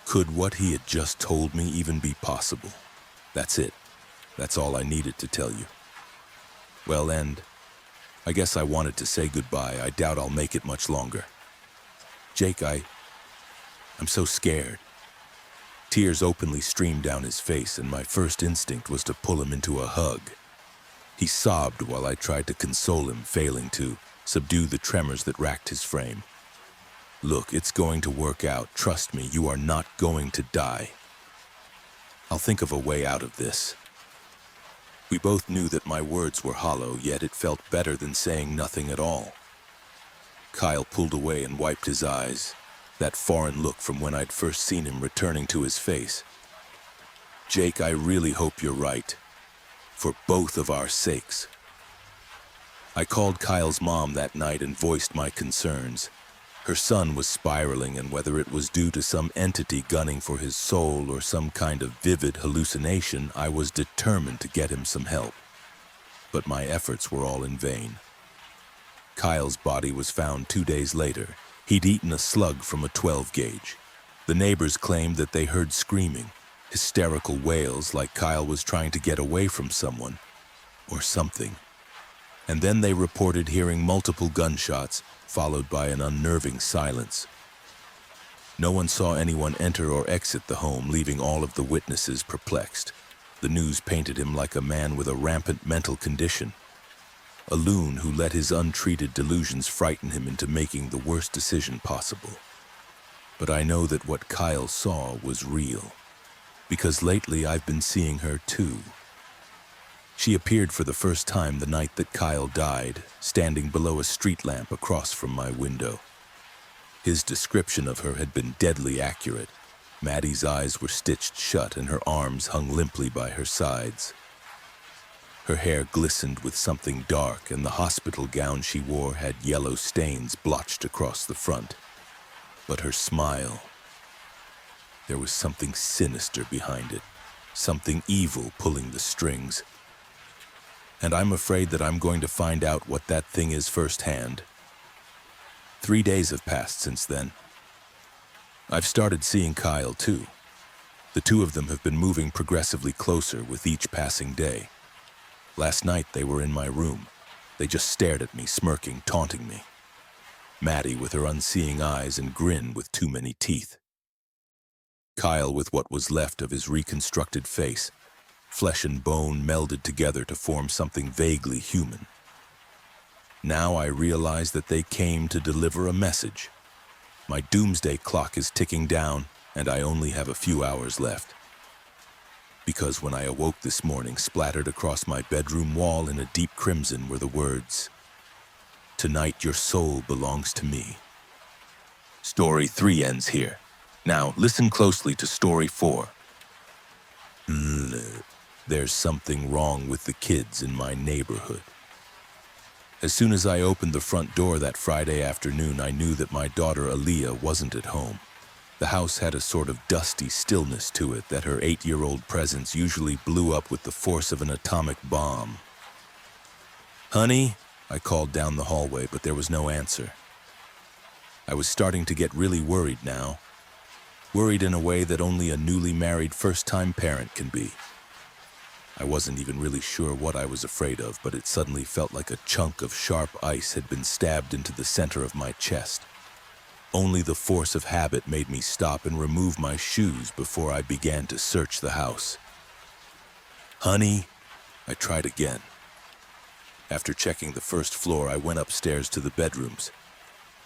Could what he had just told me even be possible? That's it. That's all I needed to tell you. Well, and I guess I wanted to say goodbye. I doubt I'll make it much longer. Jake, I'm so scared. Tears openly streamed down his face, and my first instinct was to pull him into a hug. He sobbed while I tried to console him, failing to subdue the tremors that racked his frame. Look, it's going to work out. Trust me, you are not going to die. I'll think of a way out of this. We both knew that my words were hollow, yet it felt better than saying nothing at all. Kyle pulled away and wiped his eyes, that foreign look from when I'd first seen him returning to his face. Jake, I really hope you're right, for both of our sakes. I called Kyle's mom that night and voiced my concerns. Her son was spiraling, and whether it was due to some entity gunning for his soul or some kind of vivid hallucination, I was determined to get him some help. But my efforts were all in vain. Kyle's body was found 2 days later. He'd eaten a slug from a 12-gauge. The neighbors claimed that they heard screaming, hysterical wails like Kyle was trying to get away from someone or something. And then they reported hearing multiple gunshots, followed by an unnerving silence. No one saw anyone enter or exit the home, leaving all of the witnesses perplexed. The news painted him like a man with a rampant mental condition, a loon who let his untreated delusions frighten him into making the worst decision possible. But I know that what Kyle saw was real, because lately I've been seeing her too. She appeared for the first time the night that Kyle died, standing below a street lamp across from my window. His description of her had been deadly accurate. Maddie's eyes were stitched shut and her arms hung limply by her sides. Her hair glistened with something dark, and the hospital gown she wore had yellow stains blotched across the front. But her smile, there was something sinister behind it, something evil pulling the strings. And I'm afraid that I'm going to find out what that thing is firsthand. 3 days have passed since then. I've started seeing Kyle too. The two of them have been moving progressively closer with each passing day. Last night they were in my room. They just stared at me, smirking, taunting me. Maddie with her unseeing eyes and grin with too many teeth. Kyle with what was left of his reconstructed face, flesh and bone melded together to form something vaguely human. Now I realize that they came to deliver a message. My doomsday clock is ticking down, and I only have a few hours left. Because when I awoke this morning, splattered across my bedroom wall in a deep crimson were the words, "Tonight your soul belongs to me." Story 3 ends here. Now listen closely to story 4. There's something wrong with the kids in my neighborhood. As soon as I opened the front door that Friday afternoon, I knew that my daughter Aaliyah wasn't at home. The house had a sort of dusty stillness to it that her 8-year-old presence usually blew up with the force of an atomic bomb. "Honey?" I called down the hallway, but there was no answer. I was starting to get really worried now. Worried in a way that only a newly married first-time parent can be. I wasn't even really sure what I was afraid of, but it suddenly felt like a chunk of sharp ice had been stabbed into the center of my chest. Only the force of habit made me stop and remove my shoes before I began to search the house. "Honey?" I tried again. After checking the first floor, I went upstairs to the bedrooms.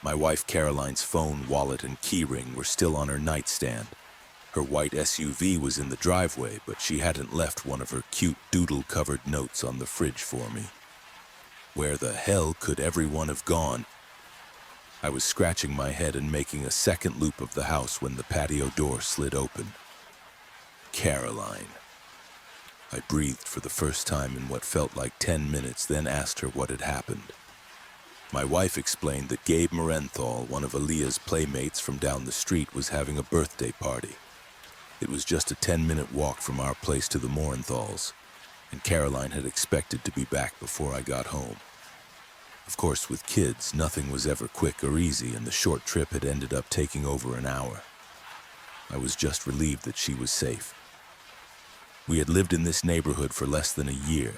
My wife Caroline's phone, wallet, and keyring were still on her nightstand. Her white SUV was in the driveway, but she hadn't left one of her cute doodle-covered notes on the fridge for me. Where the hell could everyone have gone? I was scratching my head and making a second loop of the house when the patio door slid open. Caroline. I breathed for the first time in what felt like 10 minutes, then asked her what had happened. My wife explained that Gabe Marenthal, one of Aaliyah's playmates from down the street, was having a birthday party. It was just a 10-minute walk from our place to the Morenthals, and Caroline had expected to be back before I got home. Of course, with kids, nothing was ever quick or easy, and the short trip had ended up taking over an hour. I was just relieved that she was safe. We had lived in this neighborhood for less than a year,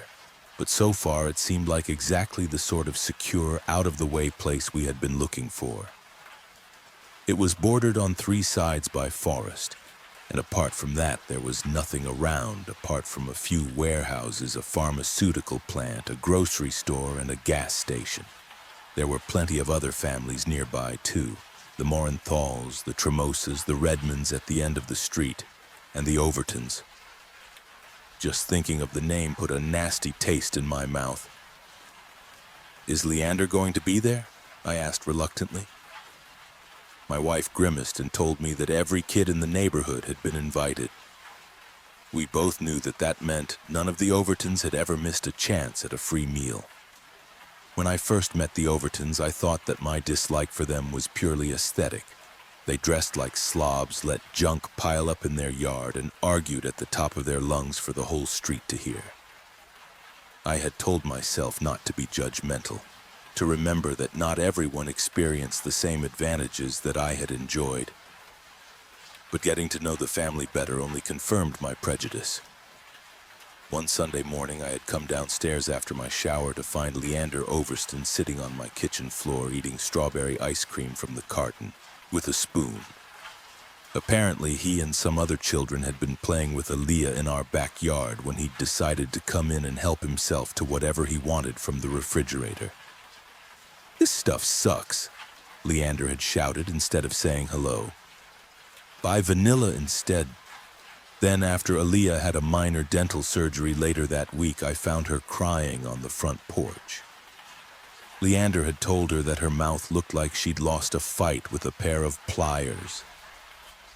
but so far it seemed like exactly the sort of secure, out-of-the-way place we had been looking for. It was bordered on 3 sides by forest, and apart from that there was nothing around apart from a few warehouses, a pharmaceutical plant, a grocery store, and a gas station. There were plenty of other families nearby too, the Morenthals, the Tremosas, the Redmonds at the end of the street, and the Overtons. Just thinking of the name put a nasty taste in my mouth. "Is Leander going to be there?" I asked reluctantly. My wife grimaced and told me that every kid in the neighborhood had been invited. We both knew that that meant none of the Overtons had ever missed a chance at a free meal. When I first met the Overtons, I thought that my dislike for them was purely aesthetic. They dressed like slobs, let junk pile up in their yard, and argued at the top of their lungs for the whole street to hear. I had told myself not to be judgmental, to remember that not everyone experienced the same advantages that I had enjoyed. But getting to know the family better only confirmed my prejudice. One Sunday morning, I had come downstairs after my shower to find Leander Overston sitting on my kitchen floor eating strawberry ice cream from the carton with a spoon. Apparently, he and some other children had been playing with Aaliyah in our backyard when he decided to come in and help himself to whatever he wanted from the refrigerator. "This stuff sucks," Leander had shouted instead of saying hello. "Buy vanilla instead." Then, after Aaliyah had a minor dental surgery later that week, I found her crying on the front porch. Leander had told her that her mouth looked like she'd lost a fight with a pair of pliers.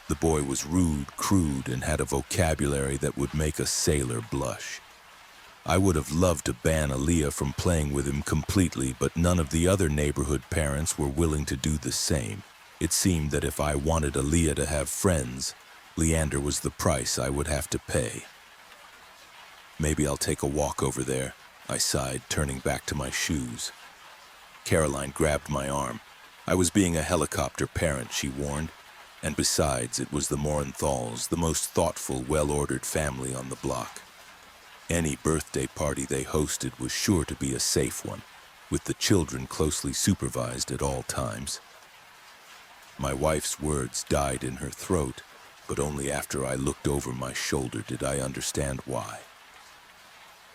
The boy was rude, crude, and had a vocabulary that would make a sailor blush. I would have loved to ban Aaliyah from playing with him completely, but none of the other neighborhood parents were willing to do the same. It seemed that if I wanted Aaliyah to have friends, Leander was the price I would have to pay. "Maybe I'll take a walk over there," I sighed, turning back to my shoes. Caroline grabbed my arm. I was being a helicopter parent, she warned. And besides, it was the Morenthals, the most thoughtful, well-ordered family on the block. Any birthday party they hosted was sure to be a safe one, with the children closely supervised at all times. My wife's words died in her throat, but only after I looked over my shoulder did I understand why.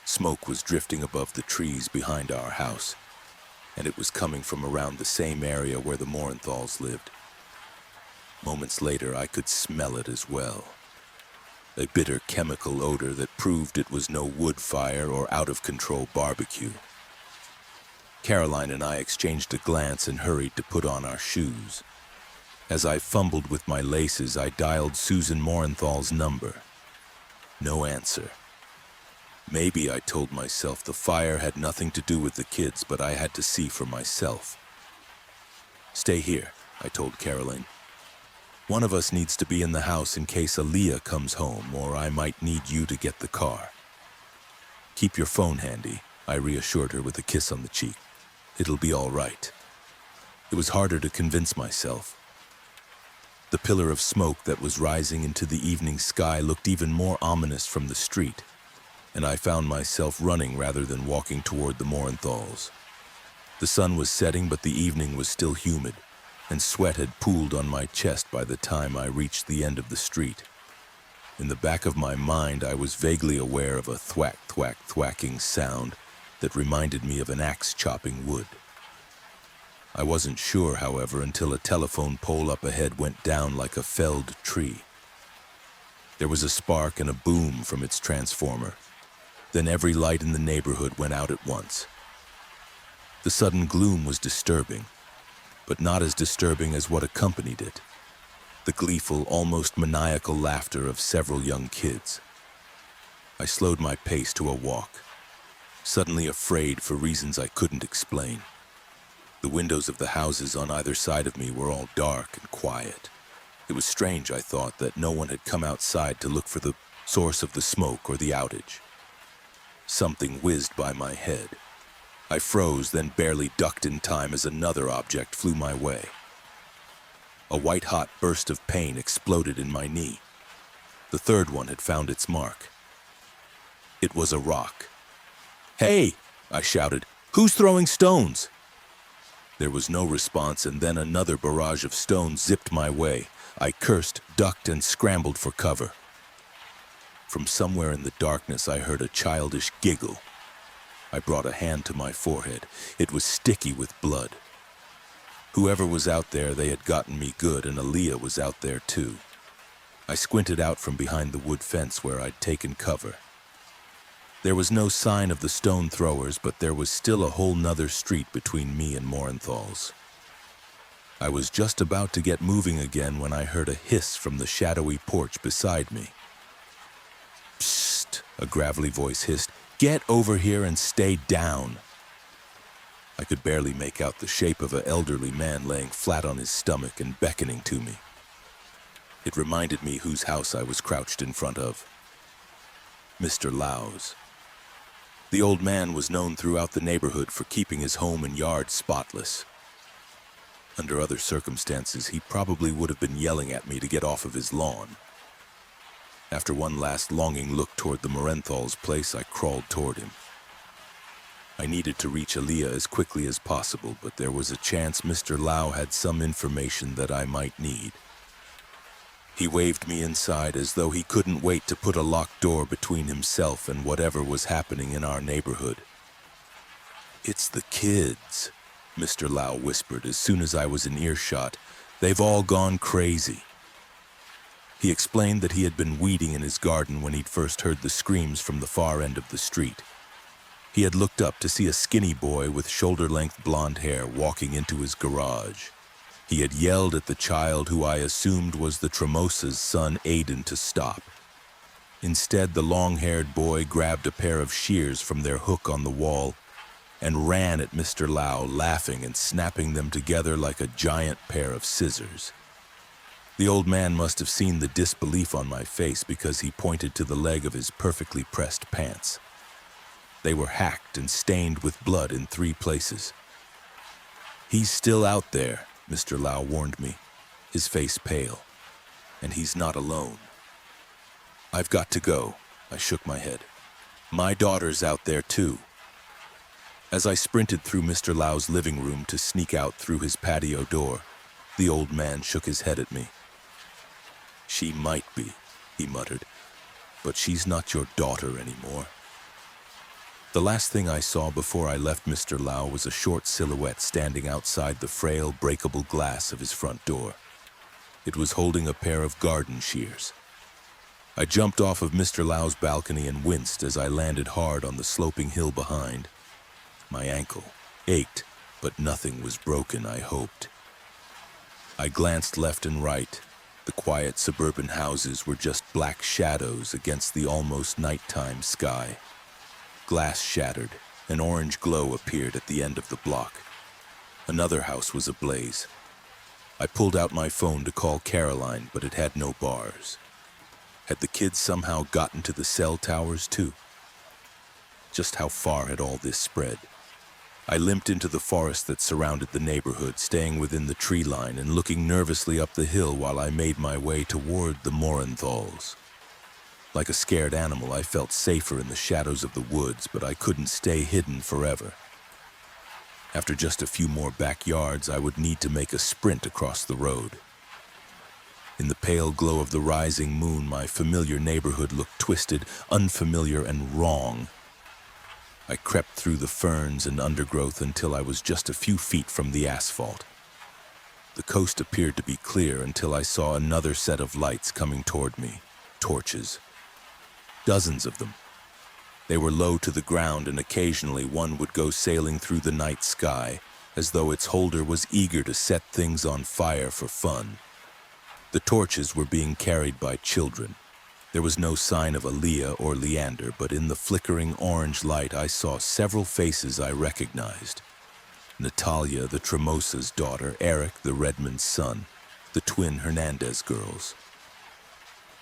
Smoke was drifting above the trees behind our house, and it was coming from around the same area where the Morenthals lived. Moments later, I could smell it as well. A bitter chemical odor that proved it was no wood fire or out-of-control barbecue. Caroline and I exchanged a glance and hurried to put on our shoes. As I fumbled with my laces, I dialed Susan Morenthal's number. No answer. Maybe, I told myself, the fire had nothing to do with the kids, but I had to see for myself. "Stay here," I told Caroline. "One of us needs to be in the house in case Aaliyah comes home, or I might need you to get the car." "Keep your phone handy," I reassured her with a kiss on the cheek. "It'll be all right." It was harder to convince myself. The pillar of smoke that was rising into the evening sky looked even more ominous from the street, and I found myself running rather than walking toward the Morenthals. The sun was setting, but the evening was still humid, and sweat had pooled on my chest by the time I reached the end of the street. In the back of my mind, I was vaguely aware of a thwack, thwack, thwacking sound that reminded me of an axe chopping wood. I wasn't sure, however, until a telephone pole up ahead went down like a felled tree. There was a spark and a boom from its transformer. Then every light in the neighborhood went out at once. The sudden gloom was disturbing, but not as disturbing as what accompanied it: the gleeful, almost maniacal laughter of several young kids. I slowed my pace to a walk, suddenly afraid for reasons I couldn't explain. The windows of the houses on either side of me were all dark and quiet. It was strange, I thought, that no one had come outside to look for the source of the smoke or the outage. Something whizzed by my head. I froze, then barely ducked in time as another object flew my way. A white-hot burst of pain exploded in my knee. The third one had found its mark. It was a rock. "Hey!" I shouted. "Who's throwing stones?" There was no response, and then another barrage of stones zipped my way. I cursed, ducked, and scrambled for cover. From somewhere in the darkness, I heard a childish giggle. I brought a hand to my forehead. It was sticky with blood. Whoever was out there, they had gotten me good, and Aaliyah was out there too. I squinted out from behind the wood fence where I'd taken cover. There was no sign of the stone throwers, but there was still a whole nother street between me and Morenthal's. I was just about to get moving again when I heard a hiss from the shadowy porch beside me. "Psst," a gravelly voice hissed. "Get over here and stay down." I could barely make out the shape of an elderly man laying flat on his stomach and beckoning to me. It reminded me whose house I was crouched in front of. Mr. Lau's. The old man was known throughout the neighborhood for keeping his home and yard spotless. Under other circumstances, he probably would have been yelling at me to get off of his lawn. After one last longing look toward the Morenthal's place, I crawled toward him. I needed to reach Aaliyah as quickly as possible, but there was a chance Mr. Lau had some information that I might need. He waved me inside as though he couldn't wait to put a locked door between himself and whatever was happening in our neighborhood. "It's the kids," Mr. Lau whispered as soon as I was in earshot. "They've all gone crazy." He explained that he had been weeding in his garden when he'd first heard the screams from the far end of the street. He had looked up to see a skinny boy with shoulder-length blonde hair walking into his garage. He had yelled at the child, who I assumed was the Tremosa's son, Aiden, to stop. Instead, the long-haired boy grabbed a pair of shears from their hook on the wall and ran at Mr. Lau, laughing and snapping them together like a giant pair of scissors. The old man must have seen the disbelief on my face because he pointed to the leg of his perfectly pressed pants. They were hacked and stained with blood in 3 places. "He's still out there," Mr. Lau warned me, his face pale. "And he's not alone." "I've got to go," I shook my head. "My daughter's out there too." As I sprinted through Mr. Lau's living room to sneak out through his patio door, the old man shook his head at me. "She might be," he muttered, "but she's not your daughter anymore." The last thing I saw before I left Mr. Lau was a short silhouette standing outside the frail, breakable glass of his front door. It was holding a pair of garden shears. I jumped off of Mr. Lau's balcony and winced as I landed hard on the sloping hill behind. My ankle ached, but nothing was broken, I hoped. I glanced left and right. The quiet suburban houses were just black shadows against the almost nighttime sky. Glass shattered. An orange glow appeared at the end of the block. Another house was ablaze. I pulled out my phone to call Caroline, but it had no bars. Had the kids somehow gotten to the cell towers too? Just how far had all this spread? I limped into the forest that surrounded the neighborhood, staying within the tree line and looking nervously up the hill while I made my way toward the Morenthals. Like a scared animal, I felt safer in the shadows of the woods, but I couldn't stay hidden forever. After just a few more backyards, I would need to make a sprint across the road. In the pale glow of the rising moon, my familiar neighborhood looked twisted, unfamiliar, and wrong. I crept through the ferns and undergrowth until I was just a few feet from the asphalt. The coast appeared to be clear until I saw another set of lights coming toward me, torches. Dozens of them. They were low to the ground, and occasionally one would go sailing through the night sky, as though its holder was eager to set things on fire for fun. The torches were being carried by children. There was no sign of Aaliyah or Leander, but in the flickering orange light I saw several faces I recognized. Natalia, the Tremosa's daughter, Eric, the Redmond's son, the twin Hernandez girls.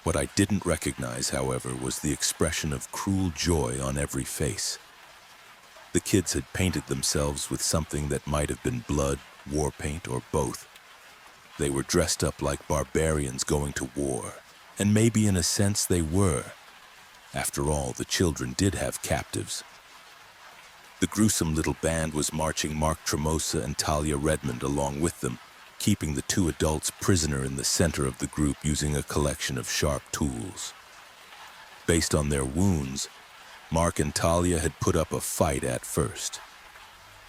What I didn't recognize, however, was the expression of cruel joy on every face. The kids had painted themselves with something that might have been blood, war paint, or both. They were dressed up like barbarians going to war, and maybe in a sense they were. After all, the children did have captives. The gruesome little band was marching Mark Tremosa and Talia Redmond along with them, keeping the two adults prisoner in the center of the group using a collection of sharp tools. Based on their wounds, Mark and Talia had put up a fight at first.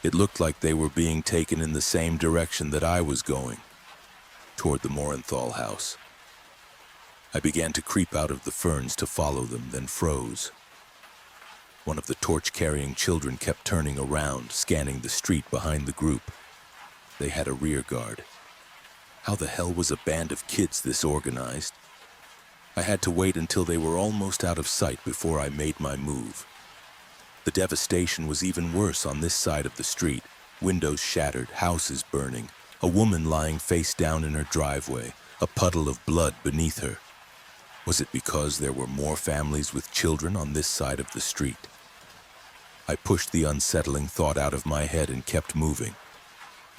It looked like they were being taken in the same direction that I was going, toward the Morenthal house. I began to creep out of the ferns to follow them, then froze. One of the torch-carrying children kept turning around, scanning the street behind the group. They had a rear guard. How the hell was a band of kids this organized? I had to wait until they were almost out of sight before I made my move. The devastation was even worse on this side of the street. Windows shattered, houses burning, a woman lying face down in her driveway, a puddle of blood beneath her. Was it because there were more families with children on this side of the street? I pushed the unsettling thought out of my head and kept moving.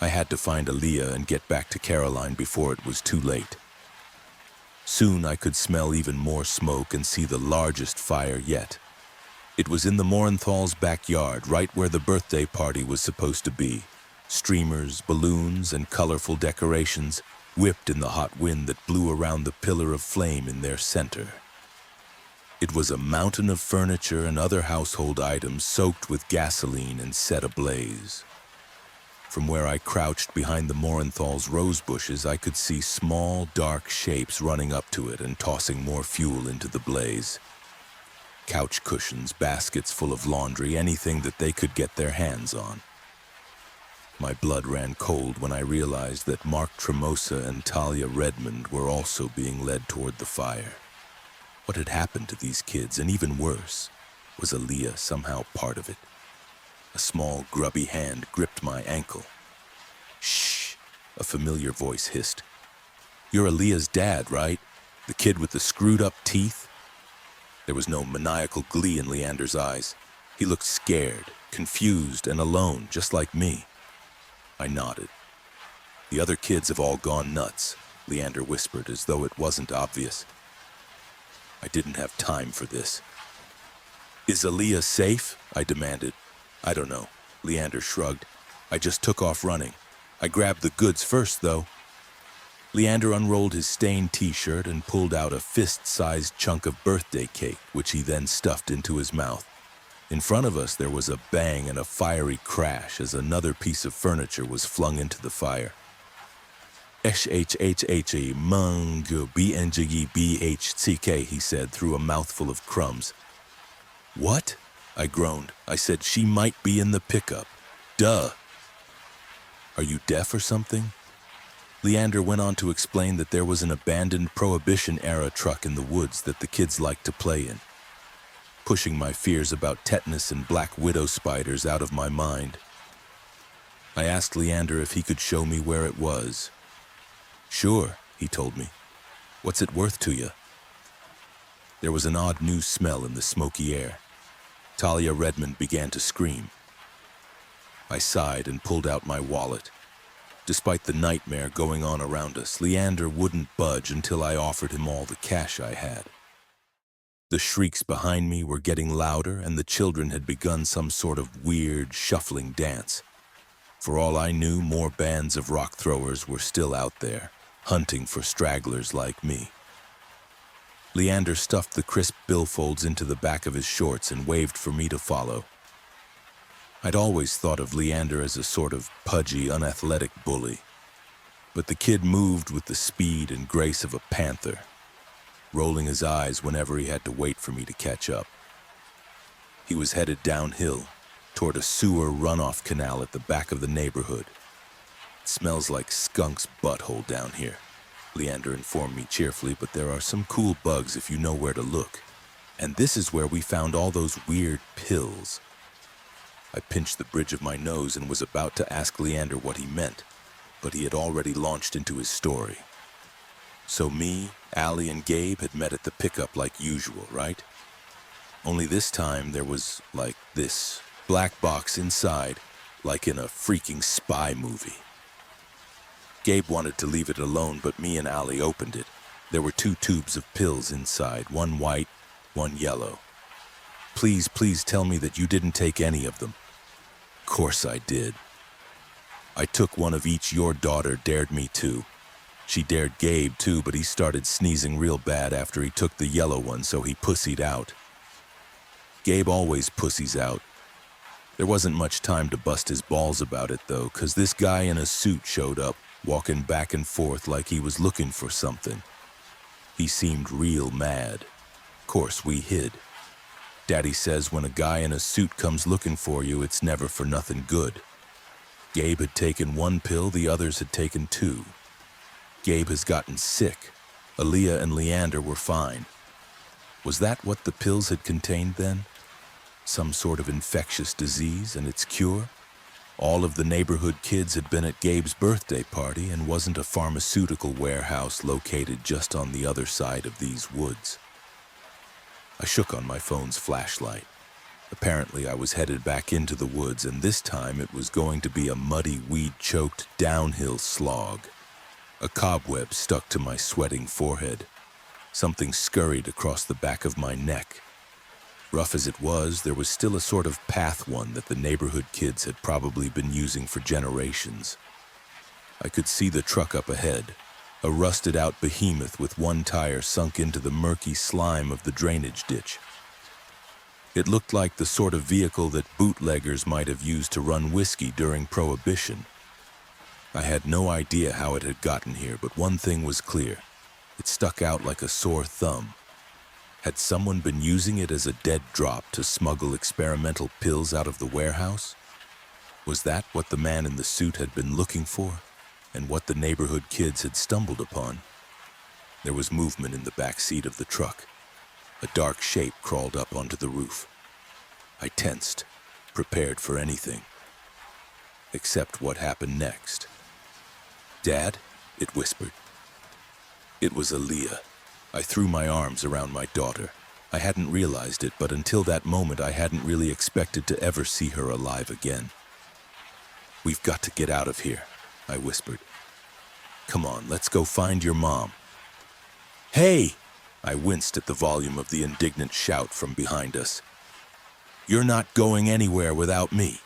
I had to find Aaliyah and get back to Caroline before it was too late. Soon I could smell even more smoke and see the largest fire yet. It was in the Morenthal's backyard, right where the birthday party was supposed to be. Streamers, balloons, and colorful decorations whipped in the hot wind that blew around the pillar of flame in their center. It was a mountain of furniture and other household items soaked with gasoline and set ablaze. From where I crouched behind the Morenthal's rose bushes, I could see small, dark shapes running up to it and tossing more fuel into the blaze. Couch cushions, baskets full of laundry, anything that they could get their hands on. My blood ran cold when I realized that Mark Tremosa and Talia Redmond were also being led toward the fire. What had happened to these kids, and even worse, was Aaliyah somehow part of it? A small, grubby hand gripped my ankle. "Shh," a familiar voice hissed. "You're Aaliyah's dad, right? The kid with the screwed-up teeth?" There was no maniacal glee in Leander's eyes. He looked scared, confused, and alone, just like me. I nodded. "The other kids have all gone nuts," Leander whispered, as though it wasn't obvious. I didn't have time for this. "Is Aaliyah safe?" I demanded. "I don't know," Leander shrugged. "I just took off running. I grabbed the goods first, though." Leander unrolled his stained t-shirt and pulled out a fist-sized chunk of birthday cake, which he then stuffed into his mouth. In front of us, there was a bang and a fiery crash as another piece of furniture was flung into the fire. "Shhhh, mungu bnggbhck," he said through a mouthful of crumbs. "What?" I groaned. I said, "She might be in the pickup. Duh." "Are you deaf or something?" Leander went on to explain that there was an abandoned Prohibition-era truck in the woods that the kids liked to play in. Pushing my fears about tetanus and black widow spiders out of my mind, I asked Leander if he could show me where it was. "Sure," he told me. "What's it worth to you?" There was an odd new smell in the smoky air. Talia Redmond began to scream. I sighed and pulled out my wallet. Despite the nightmare going on around us, Leander wouldn't budge until I offered him all the cash I had. The shrieks behind me were getting louder, and the children had begun some sort of weird, shuffling dance. For all I knew, more bands of rock throwers were still out there, hunting for stragglers like me. Leander stuffed the crisp billfolds into the back of his shorts and waved for me to follow. I'd always thought of Leander as a sort of pudgy, unathletic bully, but the kid moved with the speed and grace of a panther, rolling his eyes whenever he had to wait for me to catch up. He was headed downhill, toward a sewer runoff canal at the back of the neighborhood. It smells like skunk's butthole down here. Leander informed me cheerfully, but there are some cool bugs if you know where to look. And this is where we found all those weird pills. I pinched the bridge of my nose and was about to ask Leander what he meant, but he had already launched into his story. So me, Allie, and Gabe had met at the pickup like usual, right? Only this time there was, like, this black box inside, like in a freaking spy movie. Gabe wanted to leave it alone, but me and Allie opened it. There were 2 tubes of pills inside, one white, one yellow. Please, please tell me that you didn't take any of them. Course I did. I took one of each. Your daughter dared me to. She dared Gabe too, but he started sneezing real bad after he took the yellow one, so he pussied out. Gabe always pussies out. There wasn't much time to bust his balls about it though, 'cause this guy in a suit showed up, walking back and forth like he was looking for something. He seemed real mad. Course we hid. Daddy says when a guy in a suit comes looking for you, it's never for nothing good. Gabe had taken 1 pill, the others had taken 2. Gabe has gotten sick. Aaliyah and Leander were fine. Was that what the pills had contained then? Some sort of infectious disease and its cure? All of the neighborhood kids had been at Gabe's birthday party and wasn't a pharmaceutical warehouse located just on the other side of these woods. I shook on my phone's flashlight. Apparently I was headed back into the woods, and this time it was going to be a muddy, weed-choked downhill slog. A cobweb stuck to my sweating forehead. Something scurried across the back of my neck. Rough as it was, there was still a sort of path one that the neighborhood kids had probably been using for generations. I could see the truck up ahead, a rusted-out behemoth with 1 tire sunk into the murky slime of the drainage ditch. It looked like the sort of vehicle that bootleggers might have used to run whiskey during Prohibition. I had no idea how it had gotten here, but one thing was clear. It stuck out like a sore thumb. Had someone been using it as a dead drop to smuggle experimental pills out of the warehouse? Was that what the man in the suit had been looking for, and what the neighborhood kids had stumbled upon? There was movement in the back seat of the truck. A dark shape crawled up onto the roof. I tensed, prepared for anything. Except what happened next. "Dad?" it whispered. It was Aaliyah. I threw my arms around my daughter. I hadn't realized it, but until that moment I hadn't really expected to ever see her alive again. "We've got to get out of here," I whispered. "Come on, let's go find your mom." "Hey!" I winced at the volume of the indignant shout from behind us. "You're not going anywhere without me."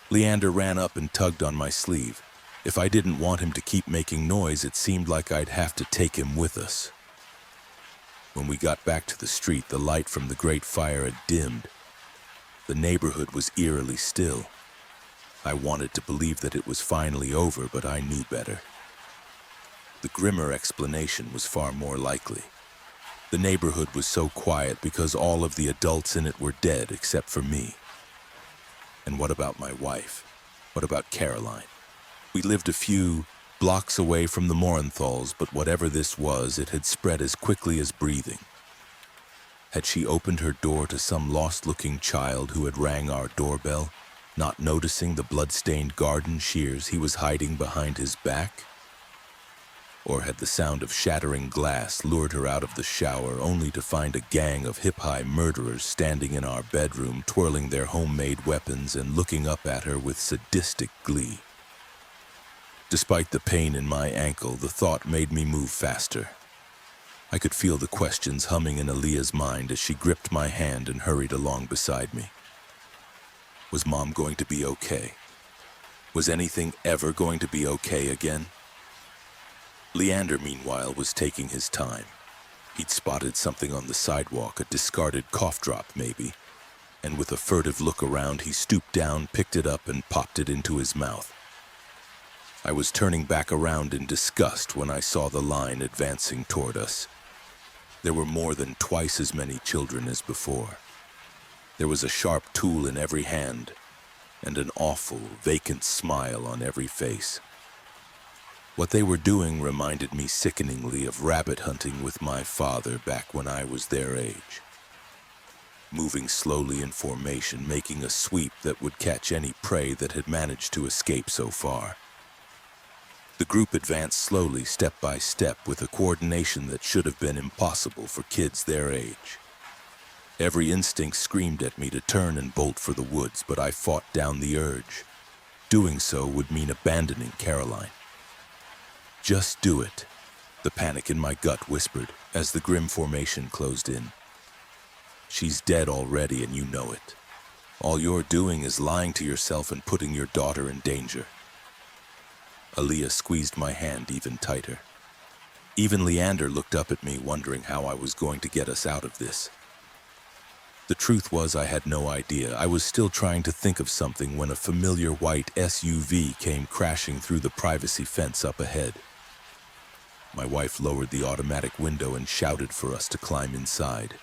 Leander ran up and tugged on my sleeve. If I didn't want him to keep making noise, it seemed like I'd have to take him with us. When we got back to the street, the light from the great fire had dimmed. The neighborhood was eerily still. I wanted to believe that it was finally over, but I knew better. The grimmer explanation was far more likely. The neighborhood was so quiet because all of the adults in it were dead except for me. And what about my wife? What about Caroline? We lived a few blocks away from the Morenthals, but whatever this was, it had spread as quickly as breathing. Had she opened her door to some lost-looking child who had rang our doorbell, not noticing the blood-stained garden shears he was hiding behind his back? Or had the sound of shattering glass lured her out of the shower only to find a gang of hip-high murderers standing in our bedroom, twirling their homemade weapons and looking up at her with sadistic glee? Despite the pain in my ankle, the thought made me move faster. I could feel the questions humming in Aaliyah's mind as she gripped my hand and hurried along beside me. Was Mom going to be okay? Was anything ever going to be okay again? Leander, meanwhile, was taking his time. He'd spotted something on the sidewalk, a discarded cough drop maybe, and with a furtive look around, he stooped down, picked it up, and popped it into his mouth. I was turning back around in disgust when I saw the line advancing toward us. There were more than twice as many children as before. There was a sharp tool in every hand, and an awful, vacant smile on every face. What they were doing reminded me sickeningly of rabbit hunting with my father back when I was their age. Moving slowly in formation, making a sweep that would catch any prey that had managed to escape so far. The group advanced slowly, step by step, with a coordination that should have been impossible for kids their age. Every instinct screamed at me to turn and bolt for the woods, but I fought down the urge. Doing so would mean abandoning Caroline. "Just do it," the panic in my gut whispered as the grim formation closed in. "She's dead already and you know it. All you're doing is lying to yourself and putting your daughter in danger." Aaliyah squeezed my hand even tighter. Even Leander looked up at me, wondering how I was going to get us out of this. The truth was, I had no idea. I was still trying to think of something when a familiar white SUV came crashing through the privacy fence up ahead. My wife lowered the automatic window and shouted for us to climb inside.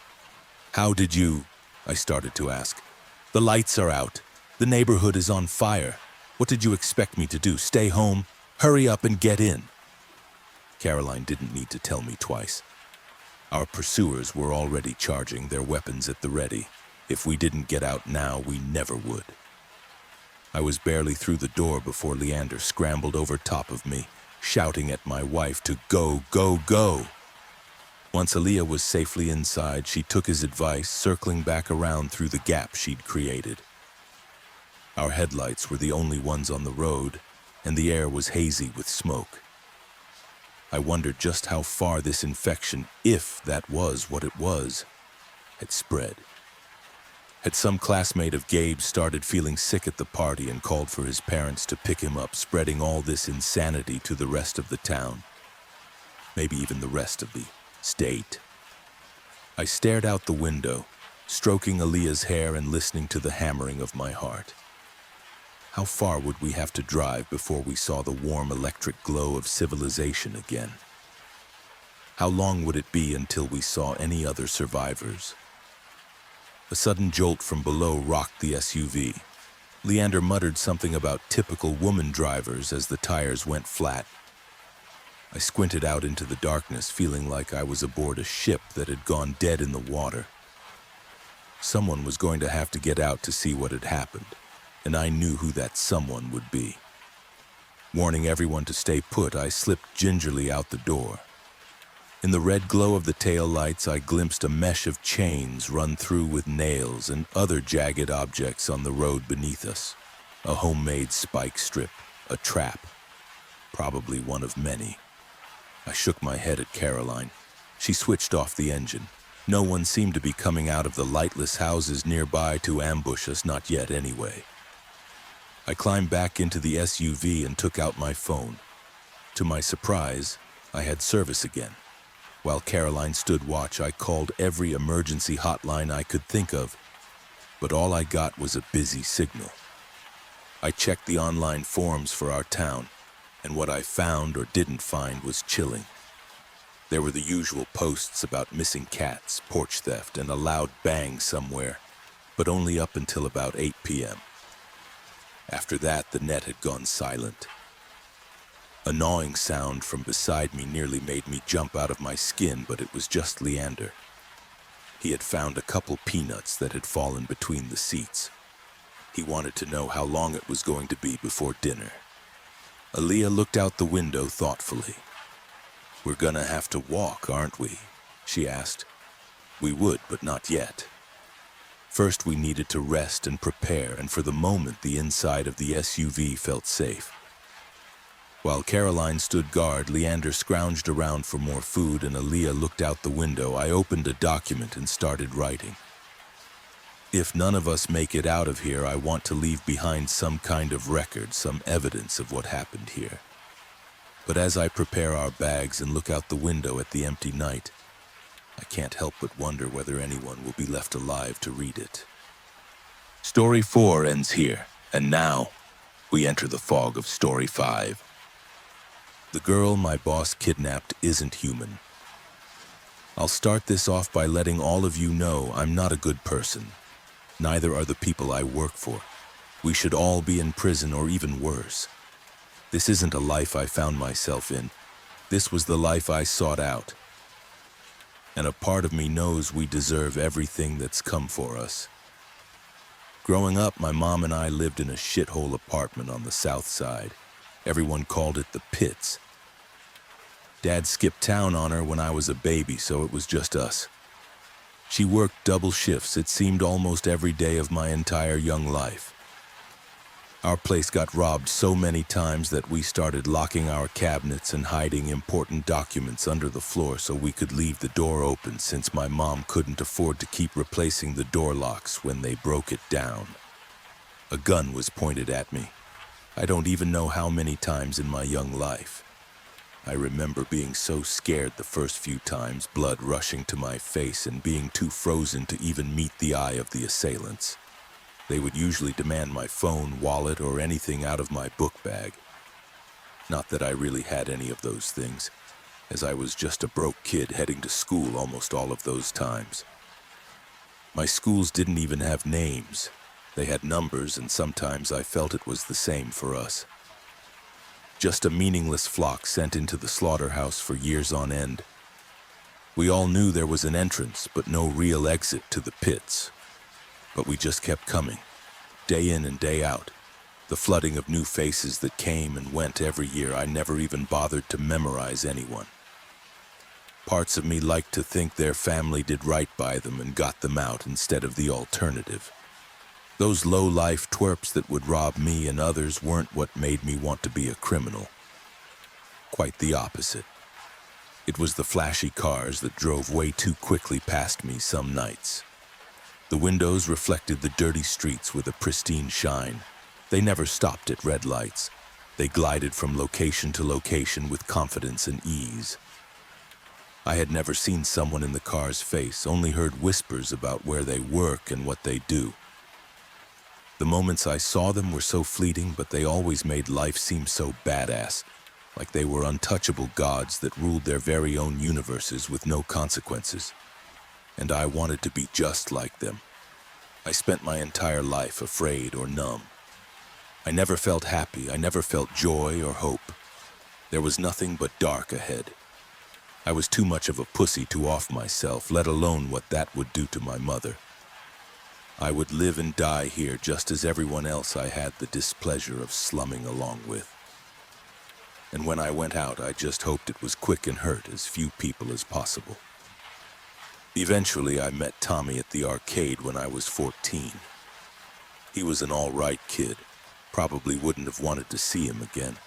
"How did you?" I started to ask. "The lights are out. The neighborhood is on fire. What did you expect me to do? Stay home? Hurry up and get in." Caroline didn't need to tell me twice. Our pursuers were already charging, their weapons at the ready. If we didn't get out now, we never would. I was barely through the door before Leander scrambled over top of me, shouting at my wife to go, go, go. Once Aaliyah was safely inside, she took his advice, circling back around through the gap she'd created. Our headlights were the only ones on the road, and the air was hazy with smoke. I wondered just how far this infection, if that was what it was, had spread. Had some classmate of Gabe's started feeling sick at the party and called for his parents to pick him up, spreading all this insanity to the rest of the town? Maybe even the rest of the state. I stared out the window, stroking Aaliyah's hair and listening to the hammering of my heart. How far would we have to drive before we saw the warm electric glow of civilization again? How long would it be until we saw any other survivors? A sudden jolt from below rocked the SUV. Leander muttered something about typical woman drivers as the tires went flat. I squinted out into the darkness, feeling like I was aboard a ship that had gone dead in the water. Someone was going to have to get out to see what had happened, and I knew who that someone would be. Warning everyone to stay put, I slipped gingerly out the door. In the red glow of the tail lights, I glimpsed a mesh of chains run through with nails and other jagged objects on the road beneath us. A homemade spike strip, a trap, probably one of many. I shook my head at Caroline. She switched off the engine. No one seemed to be coming out of the lightless houses nearby to ambush us, not yet anyway. I climbed back into the SUV and took out my phone. To my surprise, I had service again. While Caroline stood watch, I called every emergency hotline I could think of, but all I got was a busy signal. I checked the online forums for our town, and what I found or didn't find was chilling. There were the usual posts about missing cats, porch theft, and a loud bang somewhere, but only up until about 8 p.m. After that, the net had gone silent. A gnawing sound from beside me nearly made me jump out of my skin, but it was just Leander. He had found a couple peanuts that had fallen between the seats. He wanted to know how long it was going to be before dinner. Aaliyah looked out the window thoughtfully. "We're gonna have to walk, aren't we?" she asked. We would, but not yet. First, we needed to rest and prepare, and for the moment, the inside of the SUV felt safe. While Caroline stood guard, Leander scrounged around for more food, and Aaliyah looked out the window. I opened a document and started writing. If none of us make it out of here, I want to leave behind some kind of record, some evidence of what happened here. But as I prepare our bags and look out the window at the empty night, I can't help but wonder whether anyone will be left alive to read it. Story 4 ends here, and now we enter the fog of Story 5. The girl my boss kidnapped isn't human. I'll start this off by letting all of you know I'm not a good person. Neither are the people I work for. We should all be in prison or even worse. This isn't a life I found myself in. This was the life I sought out. And a part of me knows we deserve everything that's come for us. Growing up, my mom and I lived in a shithole apartment on the south side. Everyone called it the Pits. Dad skipped town on her when I was a baby, so it was just us. She worked double shifts, it seemed almost every day of my entire young life. Our place got robbed so many times that we started locking our cabinets and hiding important documents under the floor so we could leave the door open, since my mom couldn't afford to keep replacing the door locks when they broke it down. A gun was pointed at me. I don't even know how many times in my young life. I remember being so scared the first few times, blood rushing to my face and being too frozen to even meet the eye of the assailants. They would usually demand my phone, wallet, or anything out of my book bag. Not that I really had any of those things, as I was just a broke kid heading to school almost all of those times. My schools didn't even have names. They had numbers, and sometimes I felt it was the same for us. Just a meaningless flock sent into the slaughterhouse for years on end. We all knew there was an entrance, but no real exit to the pits. But we just kept coming, day in and day out. The flooding of new faces that came and went every year, I never even bothered to memorize anyone. Parts of me liked to think their family did right by them and got them out instead of the alternative. Those low-life twerps that would rob me and others weren't what made me want to be a criminal. Quite the opposite. It was the flashy cars that drove way too quickly past me some nights. The windows reflected the dirty streets with a pristine shine. They never stopped at red lights. They glided from location to location with confidence and ease. I had never seen someone in the car's face, only heard whispers about where they work and what they do. The moments I saw them were so fleeting, but they always made life seem so badass, like they were untouchable gods that ruled their very own universes with no consequences. And I wanted to be just like them. I spent my entire life afraid or numb. I never felt happy, I never felt joy or hope. There was nothing but dark ahead. I was too much of a pussy to off myself, let alone what that would do to my mother. I would live and die here just as everyone else I had the displeasure of slumming along with. And when I went out, I just hoped it was quick and hurt as few people as possible. Eventually, I met Tommy at the arcade when I was 14. He was an all-right kid. Probably wouldn't have wanted to see him again.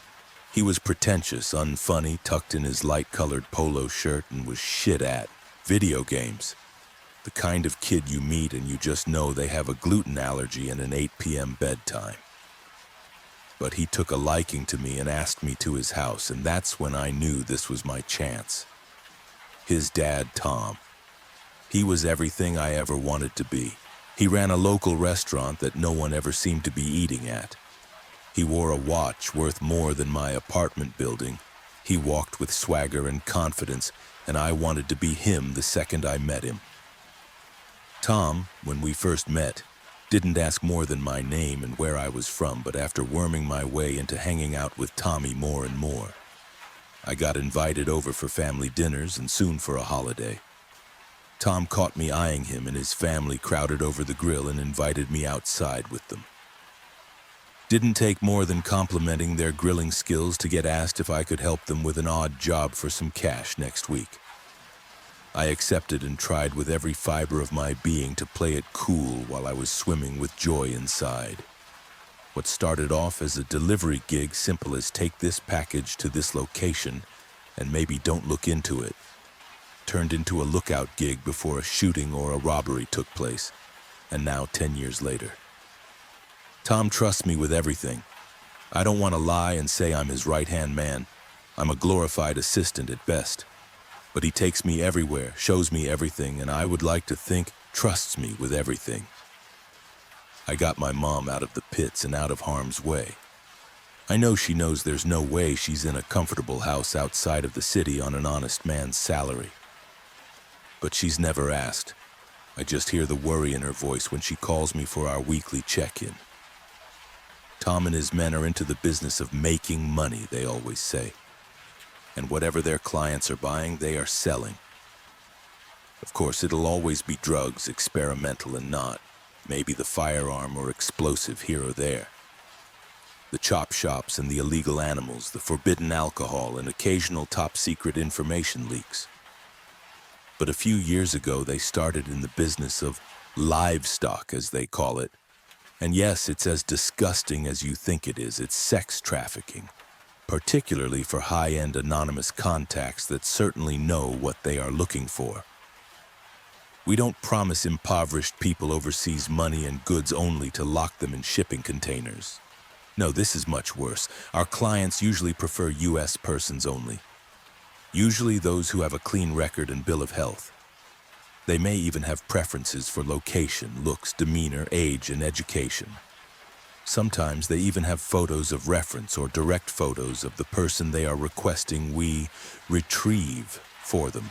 He was pretentious, unfunny, tucked in his light-colored polo shirt, and was shit at video games. The kind of kid you meet and you just know they have a gluten allergy and an 8 p.m. bedtime. But he took a liking to me and asked me to his house, and that's when I knew this was my chance. His dad, Tom. He was everything I ever wanted to be. He ran a local restaurant that no one ever seemed to be eating at. He wore a watch worth more than my apartment building. He walked with swagger and confidence, and I wanted to be him the second I met him. Tom, when we first met, didn't ask more than my name and where I was from, but after worming my way into hanging out with Tommy more and more, I got invited over for family dinners and soon for a holiday. Tom caught me eyeing him, and his family crowded over the grill and invited me outside with them. Didn't take more than complimenting their grilling skills to get asked if I could help them with an odd job for some cash next week. I accepted and tried with every fiber of my being to play it cool while I was swimming with joy inside. What started off as a delivery gig simple as take this package to this location and maybe don't look into it, turned into a lookout gig before a shooting or a robbery took place, and now 10 years later. Tom trusts me with everything. I don't want to lie and say I'm his right-hand man. I'm a glorified assistant at best. But he takes me everywhere, shows me everything, and I would like to think trusts me with everything. I got my mom out of the pits and out of harm's way. I know she knows there's no way she's in a comfortable house outside of the city on an honest man's salary. But she's never asked. I just hear the worry in her voice when she calls me for our weekly check-in. Tom and his men are into the business of making money, they always say. And whatever their clients are buying, they are selling. Of course, it'll always be drugs, experimental and not. Maybe the firearm or explosive here or there. The chop shops and the illegal animals, the forbidden alcohol and occasional top-secret information leaks. But a few years ago, they started in the business of livestock, as they call it. And yes, it's as disgusting as you think it is. It's sex trafficking, particularly for high-end anonymous contacts that certainly know what they are looking for. We don't promise impoverished people overseas money and goods only to lock them in shipping containers. No, this is much worse. Our clients usually prefer U.S. persons only. Usually those who have a clean record and bill of health. They may even have preferences for location, looks, demeanor, age, and education. Sometimes they even have photos of reference or direct photos of the person they are requesting we retrieve for them.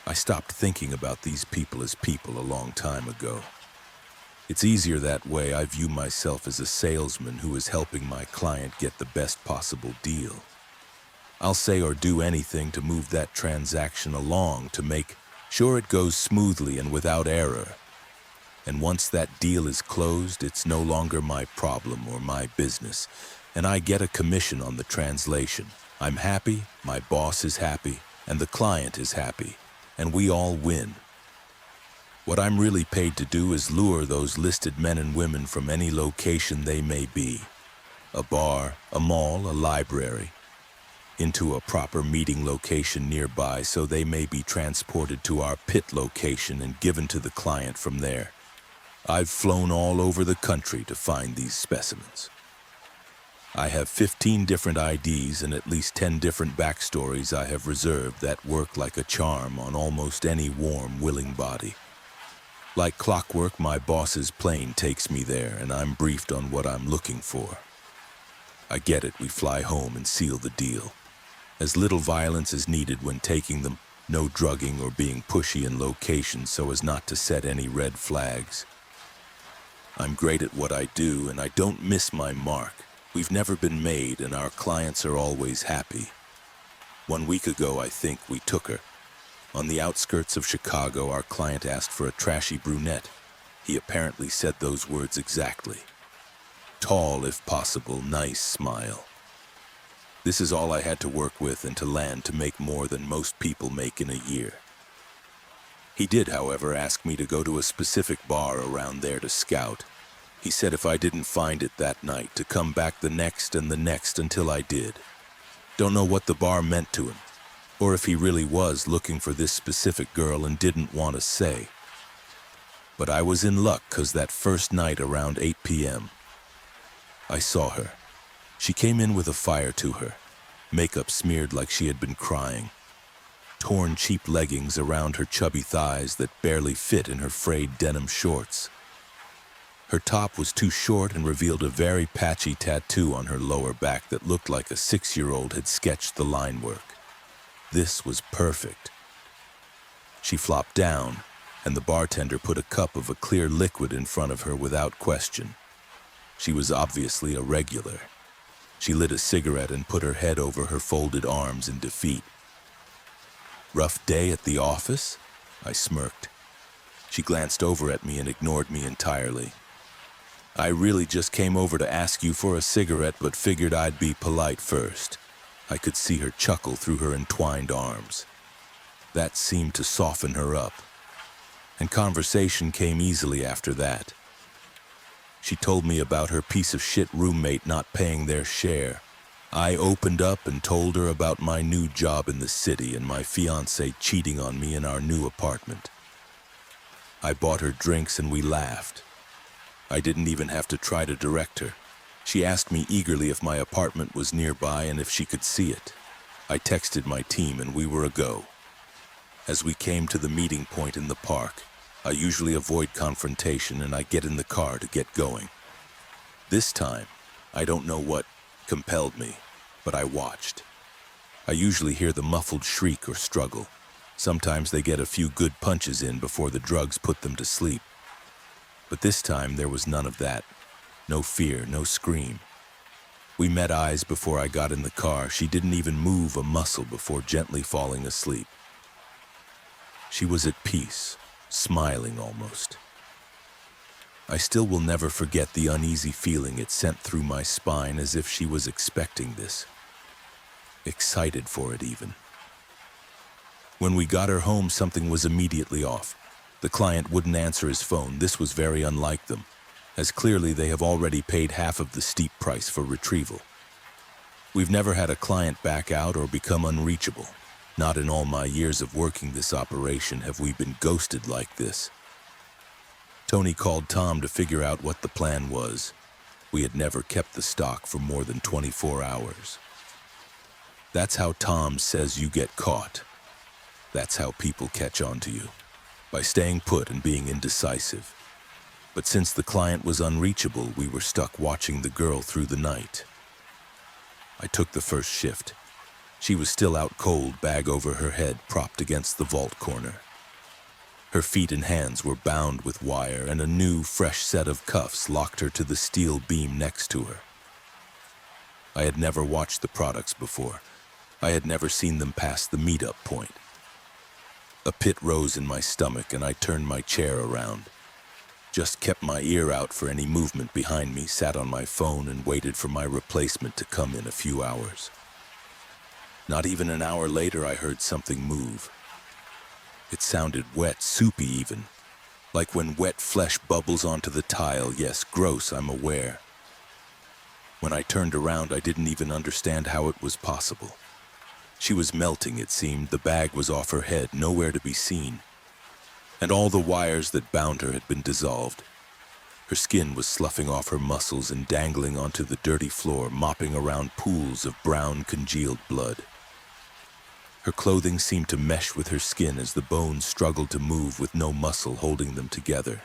I stopped thinking about these people as people a long time ago. It's easier that way. I view myself as a salesman who is helping my client get the best possible deal. I'll say or do anything to move that transaction along to make sure it goes smoothly and without error. And once that deal is closed, it's no longer my problem or my business, and I get a commission on the translation. I'm happy, my boss is happy, and the client is happy, and we all win. What I'm really paid to do is lure those listed men and women from any location they may be, a bar, a mall, a library, into a proper meeting location nearby so they may be transported to our pit location and given to the client from there. I've flown all over the country to find these specimens. I have 15 different IDs and at least 10 different backstories I have reserved that work like a charm on almost any warm, willing body. Like clockwork, my boss's plane takes me there, and I'm briefed on what I'm looking for. I get it, we fly home and seal the deal. As little violence is needed when taking them, no drugging or being pushy in locations so as not to set any red flags. I'm great at what I do, and I don't miss my mark. We've never been made, and our clients are always happy. 1 week ago, I think, we took her. On the outskirts of Chicago, our client asked for a trashy brunette. He apparently said those words exactly. Tall, if possible, nice smile. This is all I had to work with and to land to make more than most people make in a year. He did, however, ask me to go to a specific bar around there to scout. He said if I didn't find it that night, to come back the next and the next until I did. Don't know what the bar meant to him, or if he really was looking for this specific girl and didn't want to say. But I was in luck, 'cause that first night around 8 p.m., I saw her. She came in with a fire to her, makeup smeared like she had been crying, torn cheap leggings around her chubby thighs that barely fit in her frayed denim shorts. Her top was too short and revealed a very patchy tattoo on her lower back that looked like a 6-year-old had sketched the line work. This was perfect. She flopped down, and the bartender put a cup of a clear liquid in front of her without question. She was obviously a regular. She lit a cigarette and put her head over her folded arms in defeat. Rough day at the office? I smirked. She glanced over at me and ignored me entirely. I really just came over to ask you for a cigarette, but figured I'd be polite first. I could see her chuckle through her entwined arms. That seemed to soften her up, and conversation came easily after that. She told me about her piece of shit roommate not paying their share. I opened up and told her about my new job in the city and my fiancé cheating on me in our new apartment. I bought her drinks and we laughed. I didn't even have to try to direct her. She asked me eagerly if my apartment was nearby and if she could see it. I texted my team and we were a go. As we came to the meeting point in the park, I usually avoid confrontation and I get in the car to get going. This time, I don't know what compelled me, but I watched. I usually hear the muffled shriek or struggle. Sometimes they get a few good punches in before the drugs put them to sleep. But this time there was none of that. No fear, no scream. We met eyes before I got in the car. She didn't even move a muscle before gently falling asleep. She was at peace, smiling almost. I still will never forget the uneasy feeling it sent through my spine, as if she was expecting this. Excited for it even. When we got her home, something was immediately off. The client wouldn't answer his phone. This was very unlike them, as clearly they have already paid half of the steep price for retrieval. We've never had a client back out or become unreachable. Not in all my years of working this operation have we been ghosted like this. Tony called Tom to figure out what the plan was. We had never kept the stock for more than 24 hours. That's how Tom says you get caught. That's how people catch on to you, by staying put and being indecisive. But since the client was unreachable, we were stuck watching the girl through the night. I took the first shift. She was still out cold, bag over her head, propped against the vault corner. Her feet and hands were bound with wire, and a new, fresh set of cuffs locked her to the steel beam next to her. I had never watched the products before. I had never seen them past the meetup point. A pit rose in my stomach, and I turned my chair around. Just kept my ear out for any movement behind me, sat on my phone, and waited for my replacement to come in a few hours. Not even an hour later, I heard something move. It sounded wet, soupy even, like when wet flesh bubbles onto the tile. Yes, gross, I'm aware. When I turned around, I didn't even understand how it was possible. She was melting, it seemed. The bag was off her head, nowhere to be seen. And all the wires that bound her had been dissolved. Her skin was sloughing off her muscles and dangling onto the dirty floor, mopping around pools of brown, congealed blood. Her clothing seemed to mesh with her skin as the bones struggled to move with no muscle holding them together.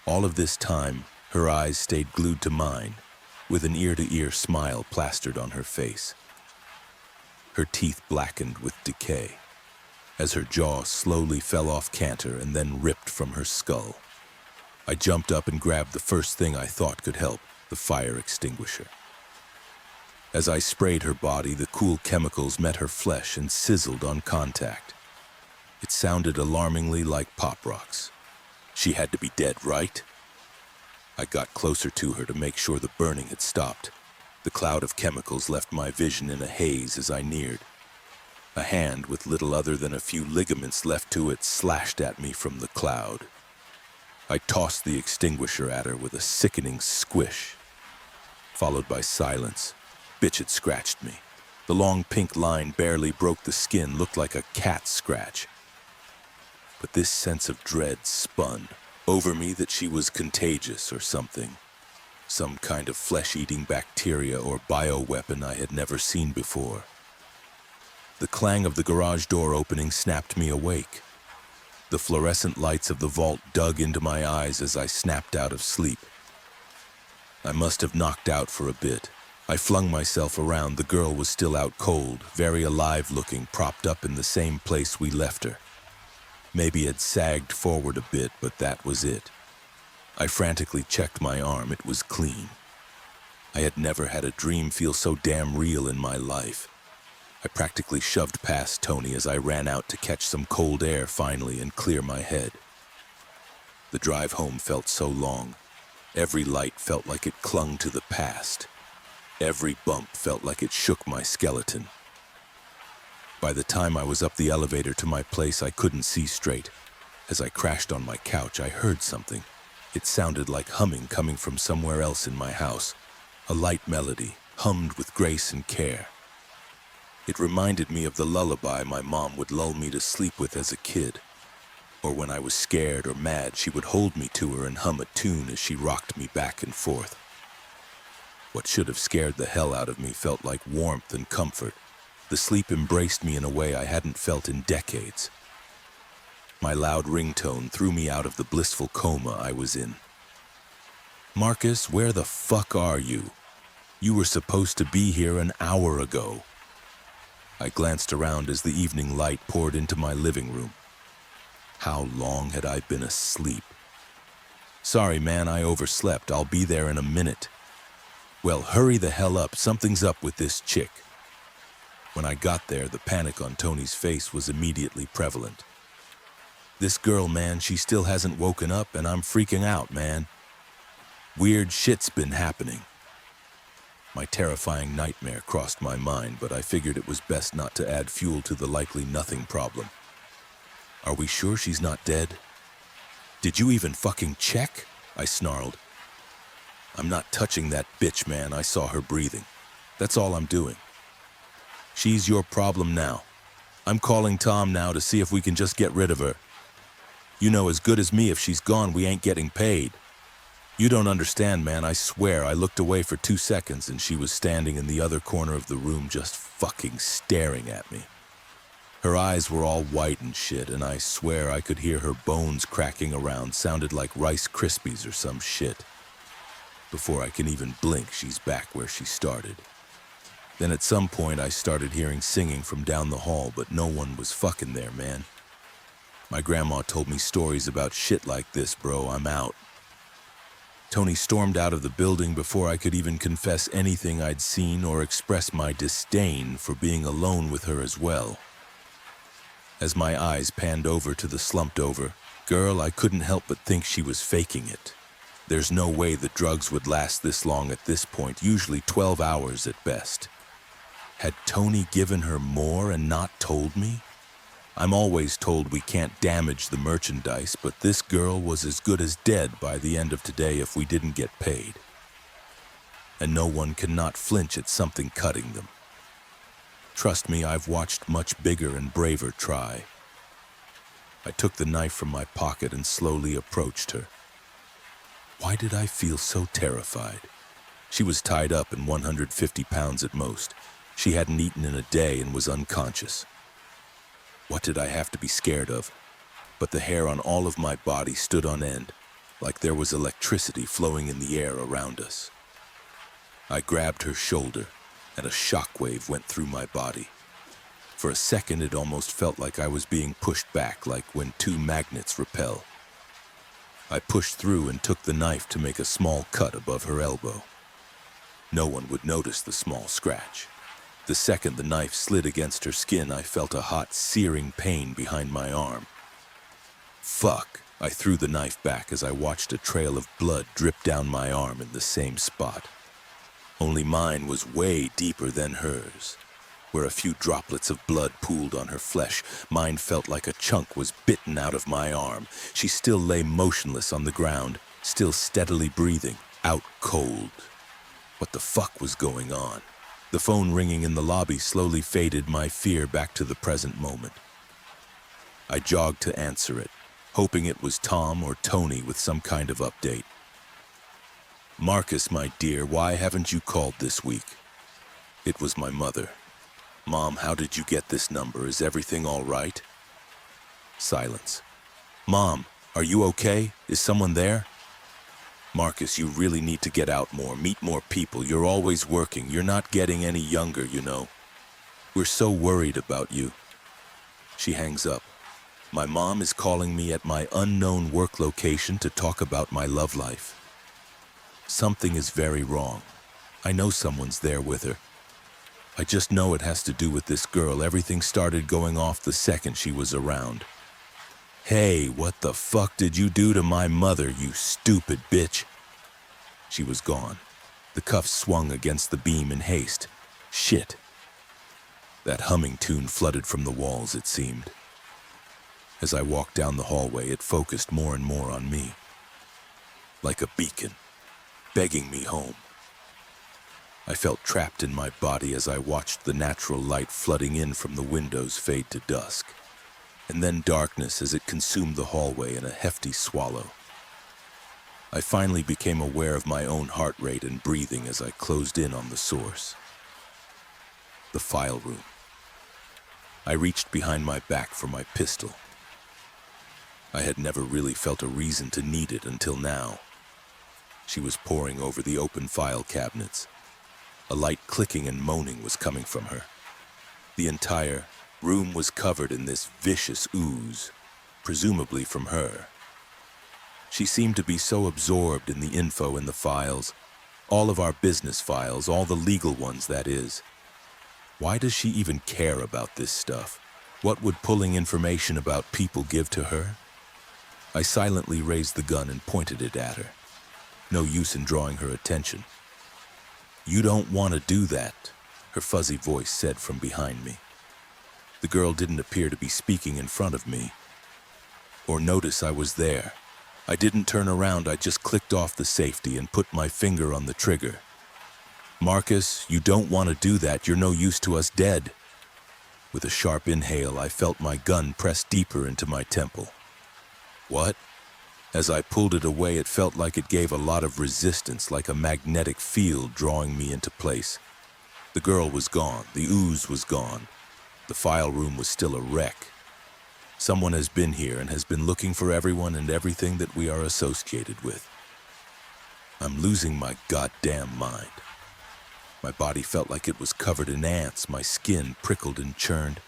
All of this time, her eyes stayed glued to mine, with an ear-to-ear smile plastered on her face. Her teeth blackened with decay, as her jaw slowly fell off canter and then ripped from her skull. I jumped up and grabbed the first thing I thought could help, the fire extinguisher. As I sprayed her body, the cool chemicals met her flesh and sizzled on contact. It sounded alarmingly like pop rocks. She had to be dead, right? I got closer to her to make sure the burning had stopped. The cloud of chemicals left my vision in a haze as I neared. A hand with little other than a few ligaments left to it slashed at me from the cloud. I tossed the extinguisher at her with a sickening squish, followed by silence. Bitch had scratched me. The long pink line barely broke the skin, looked like a cat scratch. But this sense of dread spun over me that she was contagious or something. Some kind of flesh-eating bacteria or bioweapon I had never seen before. The clang of the garage door opening snapped me awake. The fluorescent lights of the vault dug into my eyes as I snapped out of sleep. I must have knocked out for a bit. I flung myself around. The girl was still out cold, very alive-looking, propped up in the same place we left her. Maybe it sagged forward a bit, but that was it. I frantically checked my arm. It was clean. I had never had a dream feel so damn real in my life. I practically shoved past Tony as I ran out to catch some cold air finally and clear my head. The drive home felt so long. Every light felt like it clung to the past. Every bump felt like it shook my skeleton. By the time I was up the elevator to my place, I couldn't see straight. As I crashed on my couch, I heard something. It sounded like humming coming from somewhere else in my house. A light melody, hummed with grace and care. It reminded me of the lullaby my mom would lull me to sleep with as a kid. Or when I was scared or mad, she would hold me to her and hum a tune as she rocked me back and forth. What should have scared the hell out of me felt like warmth and comfort. The sleep embraced me in a way I hadn't felt in decades. My loud ringtone threw me out of the blissful coma I was in. "Marcus, where the fuck are you? You were supposed to be here an hour ago." I glanced around as the evening light poured into my living room. How long had I been asleep? Sorry, man, I overslept. I'll be there in a minute. Well, hurry the hell up. Something's up with this chick. When I got there, the panic on Tony's face was immediately prevalent. This girl, man, she still hasn't woken up, and I'm freaking out, man. Weird shit's been happening. My terrifying nightmare crossed my mind, but I figured it was best not to add fuel to the likely nothing problem. Are we sure she's not dead? Did you even fucking check? I snarled. I'm not touching that bitch, man. I saw her breathing. That's all I'm doing. She's your problem now. I'm calling Tom now to see if we can just get rid of her. You know as good as me, if she's gone, we ain't getting paid. You don't understand, man. I swear I looked away for 2 seconds and she was standing in the other corner of the room just fucking staring at me. Her eyes were all white and shit, and I swear I could hear her bones cracking around. Sounded like Rice Krispies or some shit. Before I can even blink, she's back where she started. Then at some point I started hearing singing from down the hall, but no one was fucking there, man. My grandma told me stories about shit like this, bro. I'm out. Tony stormed out of the building before I could even confess anything I'd seen or express my disdain for being alone with her as well. As my eyes panned over to the slumped-over girl, I couldn't help but think she was faking it. There's no way the drugs would last this long at this point, usually 12 hours at best. Had Tony given her more and not told me? I'm always told we can't damage the merchandise, but this girl was as good as dead by the end of today if we didn't get paid. And no one can not flinch at something cutting them. Trust me, I've watched much bigger and braver try. I took the knife from my pocket and slowly approached her. Why did I feel so terrified? She was tied up and 150 pounds at most. She hadn't eaten in a day and was unconscious. What did I have to be scared of? But the hair on all of my body stood on end, like there was electricity flowing in the air around us. I grabbed her shoulder, and a shockwave went through my body. For a second, it almost felt like I was being pushed back, like when two magnets repel. I pushed through and took the knife to make a small cut above her elbow. No one would notice the small scratch. The second the knife slid against her skin, I felt a hot, searing pain behind my arm. Fuck! I threw the knife back as I watched a trail of blood drip down my arm in the same spot. Only mine was way deeper than hers. Where a few droplets of blood pooled on her flesh, mine felt like a chunk was bitten out of my arm. She still lay motionless on the ground, still steadily breathing, out cold. What the fuck was going on? The phone ringing in the lobby slowly faded my fear back to the present moment. I jogged to answer it, hoping it was Tom or Tony with some kind of update. Marcus, my dear, why haven't you called this week? It was my mother. Mom, how did you get this number? Is everything all right? Silence. Mom, are you okay? Is someone there? Marcus, you really need to get out more, meet more people. You're always working. You're not getting any younger, you know. We're so worried about you. She hangs up. My mom is calling me at my unknown work location to talk about my love life. Something is very wrong. I know someone's there with her. I just know it has to do with this girl. Everything started going off the second she was around. Hey, what the fuck did you do to my mother, you stupid bitch? She was gone. The cuffs swung against the beam in haste. Shit. That humming tune flooded from the walls, it seemed. As I walked down the hallway, it focused more and more on me. Like a beacon, begging me home. I felt trapped in my body as I watched the natural light flooding in from the windows fade to dusk, and then darkness as it consumed the hallway in a hefty swallow. I finally became aware of my own heart rate and breathing as I closed in on the source. The file room. I reached behind my back for my pistol. I had never really felt a reason to need it until now. She was poring over the open file cabinets. A light clicking and moaning was coming from her. The entire room was covered in this vicious ooze, presumably from her. She seemed to be so absorbed in the info in the files, all of our business files, all the legal ones, that is. Why does she even care about this stuff? What would pulling information about people give to her? I silently raised the gun and pointed it at her. No use in drawing her attention. "You don't want to do that," her fuzzy voice said from behind me. The girl didn't appear to be speaking in front of me, or notice I was there. I didn't turn around, I just clicked off the safety and put my finger on the trigger. "Marcus, you don't want to do that, you're no use to us dead." With a sharp inhale, I felt my gun press deeper into my temple. What? As I pulled it away, it felt like it gave a lot of resistance, like a magnetic field drawing me into place. The girl was gone, the ooze was gone. The file room was still a wreck. Someone has been here and has been looking for everyone and everything that we are associated with. I'm losing my goddamn mind. My body felt like it was covered in ants, my skin prickled and churned.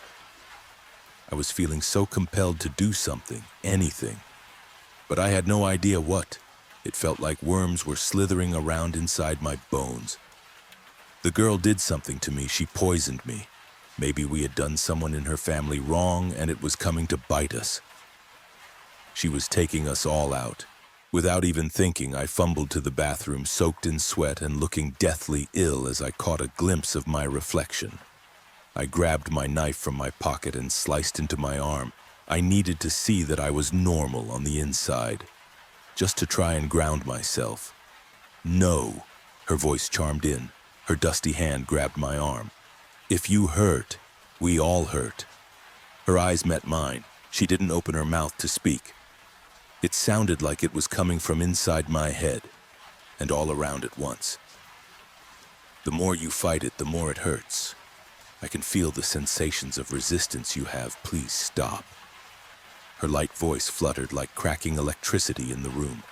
I was feeling so compelled to do something, anything. But I had no idea what. It felt like worms were slithering around inside my bones. The girl did something to me, she poisoned me. Maybe we had done someone in her family wrong and it was coming to bite us. She was taking us all out. Without even thinking, I fumbled to the bathroom, soaked in sweat and looking deathly ill as I caught a glimpse of my reflection. I grabbed my knife from my pocket and sliced into my arm. I needed to see that I was normal on the inside, just to try and ground myself. "No," her voice chimed in. Her dusty hand grabbed my arm. "If you hurt, we all hurt." Her eyes met mine. She didn't open her mouth to speak. It sounded like it was coming from inside my head, and all around at once. "The more you fight it, the more it hurts. I can feel the sensations of resistance you have. Please stop." Her light voice fluttered like cracking electricity in the room.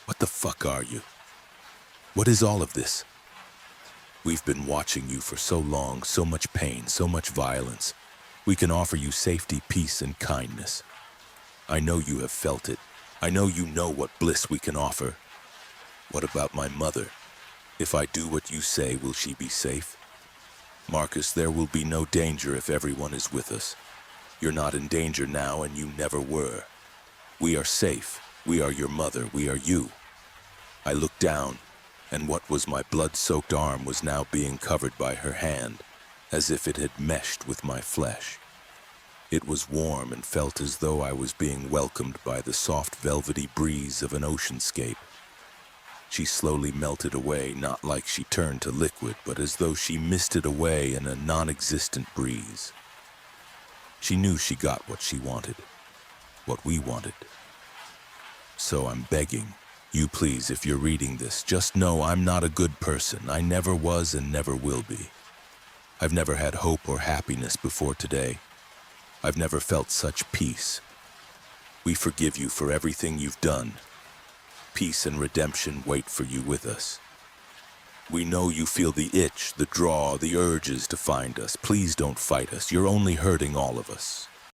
"What the fuck are you? What is all of this? We've been watching you for so long, so much pain, so much violence. We can offer you safety, peace, and kindness. I know you have felt it. I know you know what bliss we can offer. What about my mother? If I do what you say, will she be safe? Marcus, there will be no danger if everyone is with us. You're not in danger now, and you never were. We are safe. We are your mother. We are you." I looked down, and what was my blood-soaked arm was now being covered by her hand, as if it had meshed with my flesh. It was warm and felt as though I was being welcomed by the soft velvety breeze of an oceanscape. She slowly melted away, not like she turned to liquid, but as though she misted away in a non-existent breeze. She knew she got what she wanted, what we wanted. So I'm begging, you please, if you're reading this, just know I'm not a good person. I never was and never will be. I've never had hope or happiness before today. I've never felt such peace. We forgive you for everything you've done. Peace and redemption wait for you with us. We know you feel the itch, the draw, the urges to find us. Please don't fight us. You're only hurting all of us.